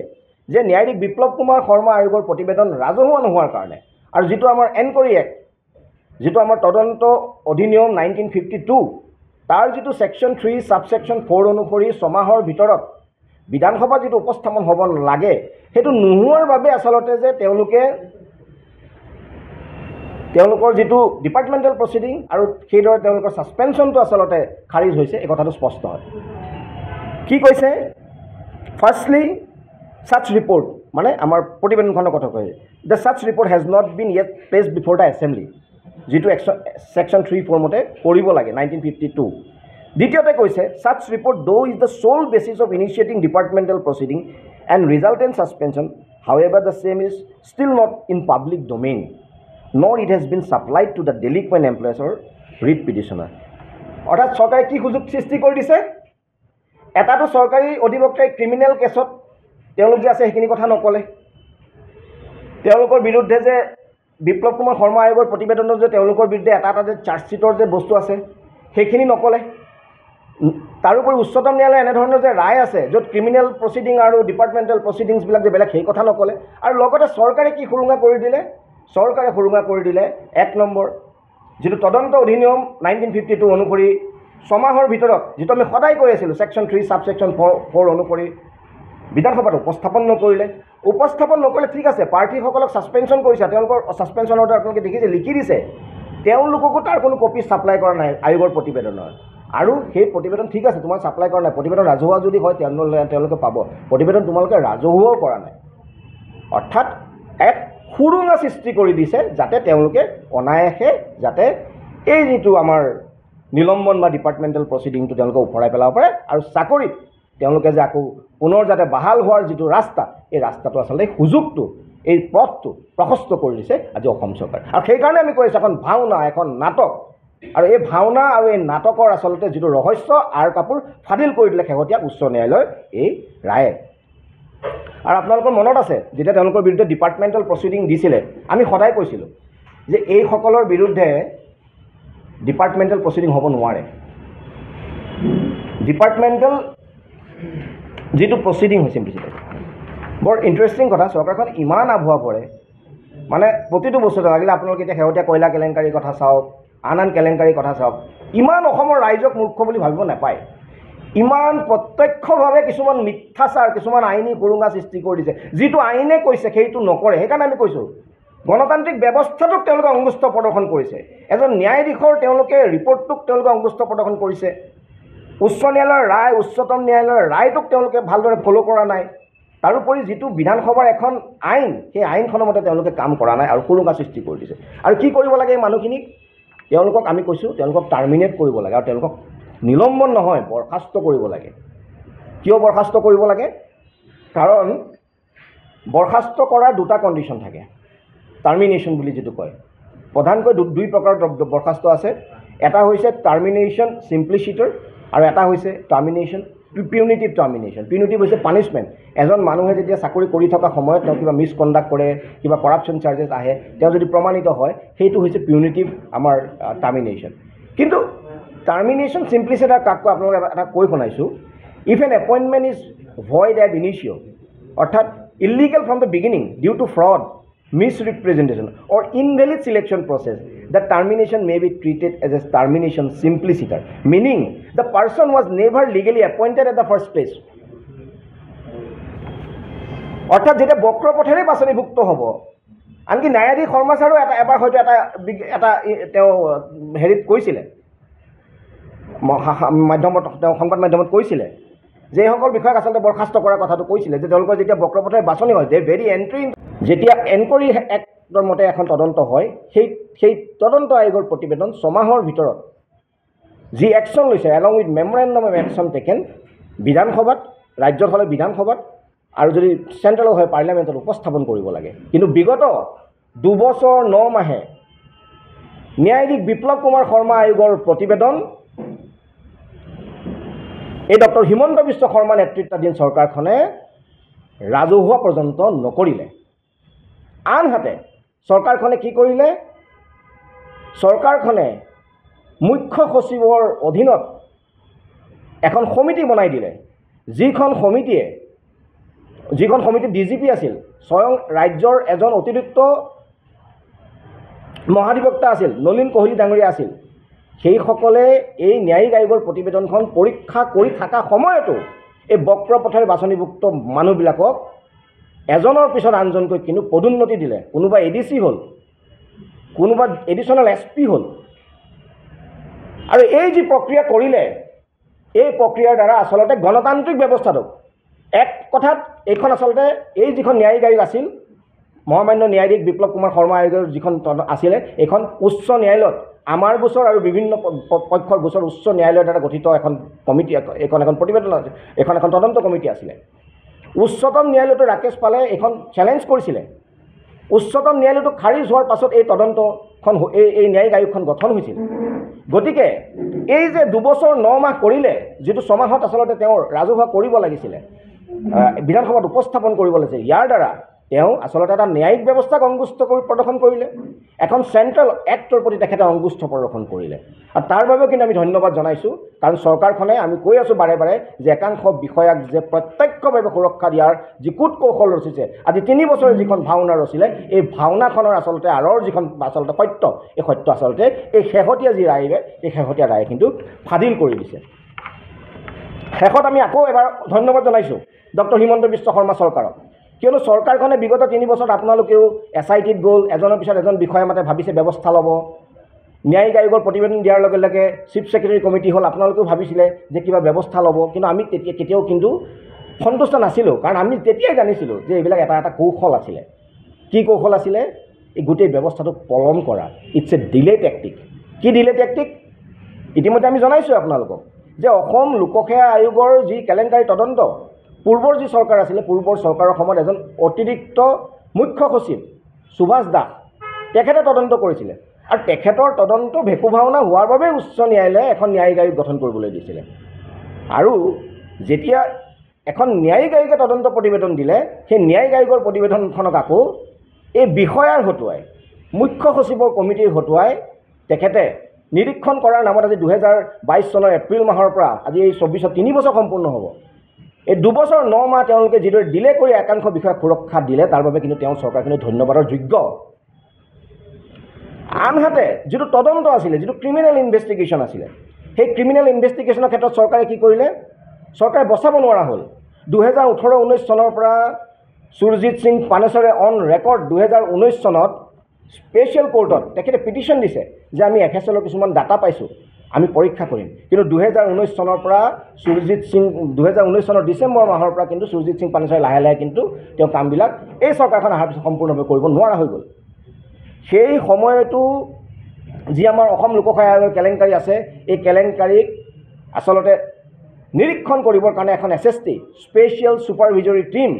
যে ন্যায়াধীশ বিপ্লৱ কুমাৰ শৰ্মা আয়োগৰ প্ৰতিবেদন ৰাজহুৱা নোহোৱাৰ কাৰণে আৰু যিটো আমাৰ এনকোৱাৰী এক্ট, যিটো আমাৰ তদন্ত অধিনিয়ম 1952, তাৰ যিটো ছেকশ্যন 3 ছাবছেকশ্যন 4 অনুসৰি 6 মাহৰ ভিতৰত বিধানসভাত যিটো উপস্থাপন হ'ব লাগে সেইটো নোহোৱাৰ বাবে আচলতে যে তেওঁলোকৰ যিটো ডিপাৰ্টমেণ্টেল প্ৰচিডিং আৰু সেইদৰে তেওঁলোকৰ ছাছপেনশ্যনটো আচলতে খাৰিজ হৈছে, এই কথাটো স্পষ্ট হয়। কি কৈছে? ফাৰ্ষ্টলি such report, মানে আমাৰ প্ৰতিবেদনখনৰ কথা কৈছে, the such report has not been yet placed before the assembly, যিটো ছেকশ্যন 3(4) মতে কৰিব লাগে 1952। দ্বিতীয়তে কৈছে such report though is the sole basis of initiating departmental proceeding and resultant suspension, however the same is still not in public domain, nor it has been supplied to the delinquent employees or writ petitioner। অৰ্থাৎ চৰকাৰে কি সুযোগ সৃষ্টি কৰি দিছে? এটাটো চৰকাৰী অধিবক্তাই ক্ৰিমিনেল কেছত তেওঁলোক যে আছে সেইখিনি কথা নক'লে, তেওঁলোকৰ বিৰুদ্ধে যে বিপ্লৱ কুমাৰ শৰ্মা আয়োগৰ প্ৰতিবেদনত যে তেওঁলোকৰ বিৰুদ্ধে এটা যে চাৰ্জশ্বিটৰ যে বস্তু আছে সেইখিনি নক'লে। তাৰোপৰি উচ্চতম ন্যায়ালয়ে এনেধৰণৰ যে ৰায় আছে য'ত ক্ৰিমিনেল প্ৰচিডিং আৰু ডিপাৰ্টমেণ্টেল প্ৰচিডিংছবিলাক যে বেলেগ সেই কথা নক'লে। আৰু লগতে চৰকাৰে কি সুৰুঙা কৰি দিলে? চৰকাৰে সুৰুঙা কৰি দিলে 1 নম্বৰ যিটো তদন্ত অধিনিয়ম 1952 অনুসৰি 6 মাহৰ ভিতৰত, যিটো আমি সদায় কৈ আছিলোঁ ছেকশ্যন 3 ছাবছেকশ্যন 4 অনুসৰি বিধানসভাত উপস্থাপন নকৰিলে। উপস্থাপন নকৰিলে ঠিক আছে, পাৰ্টীসকলক ছাছপেনশ্যন কৰিছে, তেওঁলোকৰ ছাছপেনশ্যন অৰ্ডাৰ আপোনালোকে দেখিছে লিখি দিছে, তেওঁলোককো তাৰ কোনো কপি ছাপ্লাই কৰা নাই আয়োগৰ প্ৰতিবেদনৰ। আৰু সেই প্ৰতিবেদন ঠিক আছে তোমাক ছাপ্লাই কৰা নাই, প্ৰতিবেদন ৰাজহুৱা যদি হয় তেওঁলোকে পাব, প্ৰতিবেদন তোমালোকে ৰাজহুৱাও কৰা নাই। অৰ্থাৎ এক সুৰুঙা সৃষ্টি কৰি দিছে যাতে তেওঁলোকে অনায়াসে যাতে এই যিটো আমাৰ নিলম্বন বা ডিপাৰ্টমেণ্টেল প্ৰচিডিংটো তেওঁলোকে উফৰাই পেলাব পাৰে আৰু চাকৰিত তেওঁলোকে যে আকৌ পুনৰ যাতে বাহাল হোৱাৰ যিটো ৰাস্তা, এই ৰাস্তাটো আচলতে সুযোগটো, এই পথটো প্ৰশস্ত কৰি দিছে আজি অসম চৰকাৰে। আৰু সেইকাৰণে আমি কৈ আছোঁ এখন ভাওনা, এখন নাটক, আৰু এই ভাওনা আৰু এই নাটকৰ আচলতে যিটো ৰহস্য আৰ কাপোৰ ফাদিল কৰি দিলে শেহতীয়া উচ্চ ন্যায়ালয়ৰ এই ৰায়ে। আৰু আপোনালোকৰ মনত আছে যেতিয়া তেওঁলোকৰ বিৰুদ্ধে ডিপাৰ্টমেণ্টেল প্ৰচিডিং দিছিলে, আমি সদায় কৈছিলোঁ যে এইসকলৰ বিৰুদ্ধে ডিপাৰ্টমেণ্টেল প্ৰচিডিং হ'ব নোৱাৰে। ডিপাৰ্টমেণ্টেল যিটো প্ৰচিডিং হৈছে বৰ ইণ্টাৰেষ্টিং কথা, চৰকাৰখন ইমান আভুৱা পৰে, মানে প্ৰতিটো বস্তুতে লাগিলে আপোনালোকে এতিয়া শেহতীয়া কয়লা কেলেংকাৰীৰ কথা চাওক, আন কেলেংকাৰীৰ কথা চাওক, ইমান অসমৰ ৰাইজক মূৰ্খ বুলি ভাবিব নাপায়। ইমান প্ৰত্যক্ষভাৱে কিছুমান মিথ্যাচাৰ, কিছুমান আইনী সুৰুঙা সৃষ্টি কৰি দিছে, যিটো আইনে কৈছে সেইটো নকৰে। সেইকাৰণে আমি কৈছোঁ গণতান্ত্ৰিক ব্যৱস্থাটোক তেওঁলোকে অংগুষ্ঠ প্ৰদৰ্শন কৰিছে, এজন ন্যায়াধীশৰ তেওঁলোকে ৰিপৰ্টটোক তেওঁলোকে অংগুষ্ঠ প্ৰদৰ্শন কৰিছে, উচ্চ ন্যায়ালয়ৰ ৰায়, উচ্চতম ন্যায়ালয়ৰ ৰায়টোক তেওঁলোকে ভালদৰে ফ'ল' কৰা নাই। তাৰোপৰি যিটো বিধানসভাৰ এখন আইন, সেই আইনখনৰ মতে তেওঁলোকে কাম কৰা নাই আৰু সুৰুঙা সৃষ্টি কৰি দিছে। আৰু কি কৰিব লাগে এই মানুহখিনিক? তেওঁলোকক আমি কৈছোঁ তেওঁলোকক টাৰ্মিনেট কৰিব লাগে, আৰু তেওঁলোকক নিলম্বন নহয় বৰখাস্ত কৰিব লাগে। কিয় বৰখাস্ত কৰিব লাগে? কাৰণ বৰখাস্ত কৰাৰ 2টা কণ্ডিশ্যন থাকে, টাৰ্মিনেশ্যন বুলি যিটো কয়। প্ৰধানকৈ 2 প্ৰকাৰৰ বৰখাস্ত আছে, এটা হৈছে টাৰ্মিনেশ্যন চিম্প্লিচিটৰ আৰু এটা হৈছে টাৰ্মিনেশ্যন পিউনিটিভ টাৰ্মিনেশ্যন। পিউনিটিভ হৈছে পানিছমেণ্ট। এজন মানুহে যেতিয়া চাকৰি কৰি থকা সময়ত তেওঁ কিবা মিছকণ্ডাক্ট কৰে, কিবা কৰাপশ্যন চাৰ্জেছ আহে, তেওঁ যদি প্ৰমাণিত হয়, সেইটো হৈছে পিউনিটিভ আমাৰ টাৰ্মিনেশ্যন। কিন্তু টাৰ্মিনেশ্যন চিম্প্লিচিটাৰ কাককৈ আপোনালোকে এটা কৈ শুনাইছোঁ, if an appointment is void at initio, অৰ্থাৎ illegal from the beginning due to fraud, misrepresentation or invalid selection process, the termination may be treated as a termination simpliciter, meaning the person was never legally appointed at the first place. অৰ্থাৎ যেতিয়া বক্ৰ পথেৰে বাছনিভুক্ত হ'ব, আনকি ন্যায়াধীশ শৰ্মা ছাৰো এবাৰ হয়তো এটা তেওঁ হেৰিত কৈছিলে, মাধ্যমত তেওঁ সংবাদ মাধ্যমত কৈছিলে যে এইসকল বিষয়াক আচলতে বৰখাস্ত কৰাৰ কথাটো কৈছিলে, যে তেওঁলোকৰ যেতিয়া বক্ৰপথেৰে বাছনি হয়, দে ভেৰি এণ্ট্ৰি, যেতিয়া এনকোৱাৰী এক্টৰ মতে এখন তদন্ত হয়, সেই তদন্ত আয়োগৰ প্ৰতিবেদন 6 মাহৰ ভিতৰত যি একশ্যন লৈছে, along with memorandum of action taken, বিধানসভাত, ৰাজ্যত হ'লে বিধানসভাত, আৰু যদি চেণ্ট্ৰেলত হয় পাৰ্লিয়ামেণ্টত উপস্থাপন কৰিব লাগে। কিন্তু বিগত 2 বছৰ 9 মাহে ন্যায়াধীশ বিপ্লৱ কুমাৰ শৰ্মা আয়োগৰ প্ৰতিবেদন এই ডক্টৰ হিমন্ত বিশ্ব শৰ্মা নেতৃত্বাধীন চৰকাৰখনে ৰাজহুৱা পৰ্যন্ত নকৰিলে। আনহাতে চৰকাৰখনে কি কৰিলে, চৰকাৰখনে মুখ্য সচিবৰ অধীনত এখন সমিতি বনাই দিলে, যিখন সমিতিয়ে DGP আছিল, স্বয়ং ৰাজ্যৰ এজন অতিৰিক্ত মহাধিবক্তা আছিল, নলিন কোহলি ডাঙৰীয়া আছিল। সেইসকলে এই ন্যায়িক আয়োগৰ প্ৰতিবেদনখন পৰীক্ষা কৰি থকা সময়তো এই বক্ৰপথেৰে বাছনিভুক্ত মানুহবিলাকক এজনৰ পিছত আনজনকৈ কিন্তু পদোন্নতি দিলে। কোনোবা ADC হ'ল, কোনোবা এডিশ্যনেল SP হ'ল। আৰু এই যি প্ৰক্ৰিয়া কৰিলে, এই প্ৰক্ৰিয়াৰ দ্বাৰা আচলতে গণতান্ত্ৰিক ব্যৱস্থাটোক এক কথাত এইখন আচলতে এই যিখন ন্যায়িক আয়োগ আছিল, মহামান্য ন্যায়াধীশ বিপ্লৱ কুমাৰ শৰ্মা আয়োগৰ যিখন আছিলে, এইখন উচ্চ ন্যায়ালয়ত আমাৰ গোচৰ আৰু বিভিন্ন পক্ষৰ গোচৰ উচ্চ ন্যায়ালয়ৰ দ্বাৰা গঠিত এখন কমিটি, এখন প্ৰতিবেদন আছিল, এখন তদন্ত কমিটি আছিলে। উচ্চতম ন্যায়ালয়তো ৰাকেশ পালে এইখন চেলেঞ্জ কৰিছিলে। উচ্চতম ন্যায়ালয়টো খাৰিজ হোৱাৰ পাছত এই তদন্তখন এই ন্যায়িক আয়োগখন গঠন হৈছিল। গতিকে এই যে 2 বছৰ 9 মাহ কৰিলে, যিটো 6 মাহত আচলতে তেওঁ ৰাজহুৱা কৰিব লাগিছিলে, বিধানসভাত উপস্থাপন কৰিব লাগিছিল, ইয়াৰ দ্বাৰা তেওঁ আচলতে এটা ন্যায়িক ব্যৱস্থাক অংগুষ্ঠ কৰি প্ৰদৰ্শন কৰিলে, এখন চেণ্ট্ৰেল এক্টৰ প্ৰতি তেখেতে অংগুষ্ঠ প্ৰদৰ্শন কৰিলে। আৰু তাৰ বাবেও কিন্তু আমি ধন্যবাদ জনাইছোঁ, কাৰণ চৰকাৰখনে, আমি কৈ আছোঁ বাৰে বাৰে যে একাংশ বিষয়াক যে প্ৰত্যক্ষভাৱে সুৰক্ষা দিয়াৰ যি কূট কৌশল ৰচিছে, আজি 3 বছৰে যিখন ভাওনা ৰচিলে, এই ভাওনাখনৰ আচলতে আঁৰৰ যিখন আচলতে সত্য, এই সত্য আচলতে এই শেহতীয়া যি ৰায়ে, এই শেহতীয়া ৰায়ে কিন্তু ফাদিল কৰি দিছে। শেষত আমি আকৌ এবাৰ ধন্যবাদ জনাইছোঁ ডক্টৰ হিমন্ত বিশ্ব শৰ্মা চৰকাৰক, কিয়নো চৰকাৰখনে বিগত 3 বছৰত আপোনালোকেও SITত গ'ল, এজনৰ পিছত এজন বিষয়া মাতে ভাবিছে ব্যৱস্থা ল'ব। ন্যায়িক আয়োগৰ প্ৰতিবেদন দিয়াৰ লগে লগে চিফ ছেক্ৰেটাৰী কমিটি হ'ল, আপোনালোকেও ভাবিছিলে যে কিবা ব্যৱস্থা ল'ব। কিন্তু আমি কেতিয়াও কিন্তু সন্তুষ্ট নাছিলোঁ, কাৰণ আমি তেতিয়াই জানিছিলোঁ যে এইবিলাক এটা কৌশল আছিলে। কি কৌশল আছিলে? এই গোটেই ব্যৱস্থাটোক পলম কৰা। It's a delay tactic. কি ডিলে টেকটিক? ইতিমধ্যে আমি জনাইছোঁ আপোনালোকক যে অসম লোকসেৱা আয়োগৰ যি কেলেংকাৰী তদন্ত, পূৰ্বৰ যি চৰকাৰ আছিলে, পূৰ্বৰ চৰকাৰৰ সময়ত এজন অতিৰিক্ত মুখ্য সচিব সুভাষ দাস, তেখেতে তদন্ত কৰিছিলে। আৰু তেখেতৰ তদন্ত ভেকু ভাওনা হোৱাৰ বাবে উচ্চ ন্যায়ালয়ে এখন ন্যায়িক আয়োগ গঠন কৰিবলৈ দিছিলে। আৰু যেতিয়া এখন ন্যায়িক আয়োগে তদন্ত প্ৰতিবেদন দিলে, সেই ন্যায়িক আয়োগৰ প্ৰতিবেদনখনক আকৌ এই বিষয়াৰ হতুৱাই, মুখ্য সচিবৰ কমিটিৰ হতুৱাই তেখেতে নিৰীক্ষণ কৰাৰ নামত আজি 2022 চনৰ এপ্ৰিল মাহৰ পৰা আজি এই 24 3 বছৰ সম্পূৰ্ণ হ'ব। এই 2 বছৰ 9 মাহ তেওঁলোকে যিদৰে ডিলে কৰি একাংশ বিষয়াক সুৰক্ষা দিলে, তাৰ বাবে কিন্তু তেওঁৰ চৰকাৰ কিন্তু ধন্যবাদৰ যোগ্য। আনহাতে যিটো তদন্ত আছিলে, যিটো ক্ৰিমিনেল ইনভেষ্টিগেশ্যন আছিলে, সেই ক্ৰিমিনেল ইনভেষ্টিগেশ্যনৰ ক্ষেত্ৰত চৰকাৰে কি কৰিলে? চৰকাৰে বচাব নোৱাৰা হ'ল। 2018-19 চনৰ পৰা সুৰজিৎ সিং পানেছৰে অন ৰেকৰ্ড 2019 চনত স্পেচিয়েল কোৰ্টত তেখেতে পিটিশ্যন দিছে যে আমি FSLৰ কিছুমান ডাটা পাইছোঁ, আমি পৰীক্ষা কৰিম। কিন্তু 2019 চনৰ পৰা 2019 চনৰ ডিচেম্বৰ মাহৰ পৰা কিন্তু সুৰজিৎ সিং পানেছৰে লাহে লাহে কিন্তু তেওঁ কামবিলাক এই চৰকাৰখন অহাৰ পিছত সম্পূৰ্ণভাৱে কৰিব নোৱাৰা হৈ গ'ল। সেই সময়তো যি আমাৰ অসম লোকসেৱা আয়োগৰ কেলেংকাৰী আছে, এই কেলেংকাৰীক আচলতে নিৰীক্ষণ কৰিবৰ কাৰণে এখন SST স্পেচিয়েল ছুপাৰভিজৰী টীম,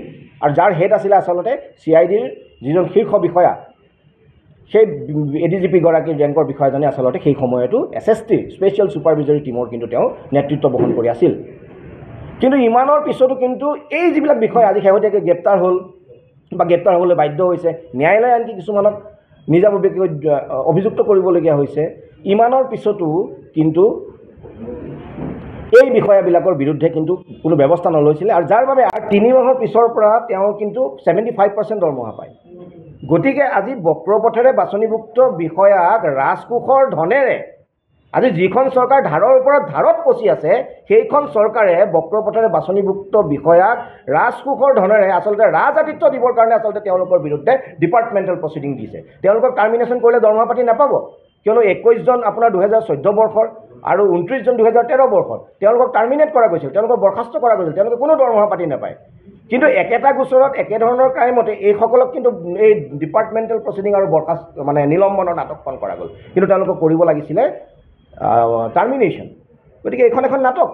আৰু যাৰ হেড আছিলে আচলতে CIDৰ যিজন শীৰ্ষ বিষয়া, সেই ADGP গৰাকীৰ ৰেংকৰ বিষয়াজনে আচলতে সেই সময়তো SST স্পেচিয়েল ছুপাৰভিজৰী টীমৰ কিন্তু তেওঁ নেতৃত্ব বহন কৰি আছিল। কিন্তু ইমানৰ পিছতো কিন্তু এই যিবিলাক বিষয় আজি শেহতীয়াকৈ গ্ৰেপ্তাৰ হ'ল বা গ্ৰেপ্তাৰ হ'বলৈ বাধ্য হৈছে, ন্যায়ালয়ে আনকি কিছুমানক নিজাববীয়াকৈ অভিযুক্ত কৰিবলগীয়া হৈছে, ইমানৰ পিছতো কিন্তু এই বিষয়াবিলাকৰ বিৰুদ্ধে কিন্তু কোনো ব্যৱস্থা নলৈছিলে। আৰু যাৰ বাবে 3 মাহৰ পিছৰ পৰা তেওঁ কিন্তু 75% দৰমহা পায়। গতিকে আজি বক্ৰপথেৰে বাছনিভুক্ত বিষয়াক ৰাজকোষৰ ধনেৰে, আজি যিখন চৰকাৰ ধাৰৰ ওপৰত ধাৰত পচি আছে, সেইখন চৰকাৰে বক্ৰপথেৰে বাছনিভুক্ত বিষয়াক ৰাজকোষৰ ধনেৰে আচলতে ৰাজআতিথ্য দিবৰ কাৰণে আচলতে তেওঁলোকৰ বিৰুদ্ধে ডিপাৰ্টমেণ্টেল প্ৰচিডিং দিছে। তেওঁলোকক টাৰ্মিনেশ্যন কৰিলে দৰমহা পাতি নাপাব, কিয়নো 21 জন আপোনাৰ 2014 বৰ্ষৰ আৰু 29 জন 2013 বৰ্ষৰ তেওঁলোকক টাৰ্মিনেট কৰা গৈছিল, তেওঁলোকক বৰ্খাস্ত কৰা গৈছিল, তেওঁলোকে কোনো দৰমহা পাতি নাপায়। কিন্তু একেটা গোচৰত একেধৰণৰ ক্ৰাইমতে এইসকলক কিন্তু এই ডিপাৰ্টমেণ্টেল প্ৰচিডিং আৰু বৰ্খাস্ত নিলম্বনৰ নাটকখন কৰা গ'ল, কিন্তু তেওঁলোকক কৰিব লাগিছিলে টাৰ্মিনেশ্যন। গতিকে এইখন এখন নাটক।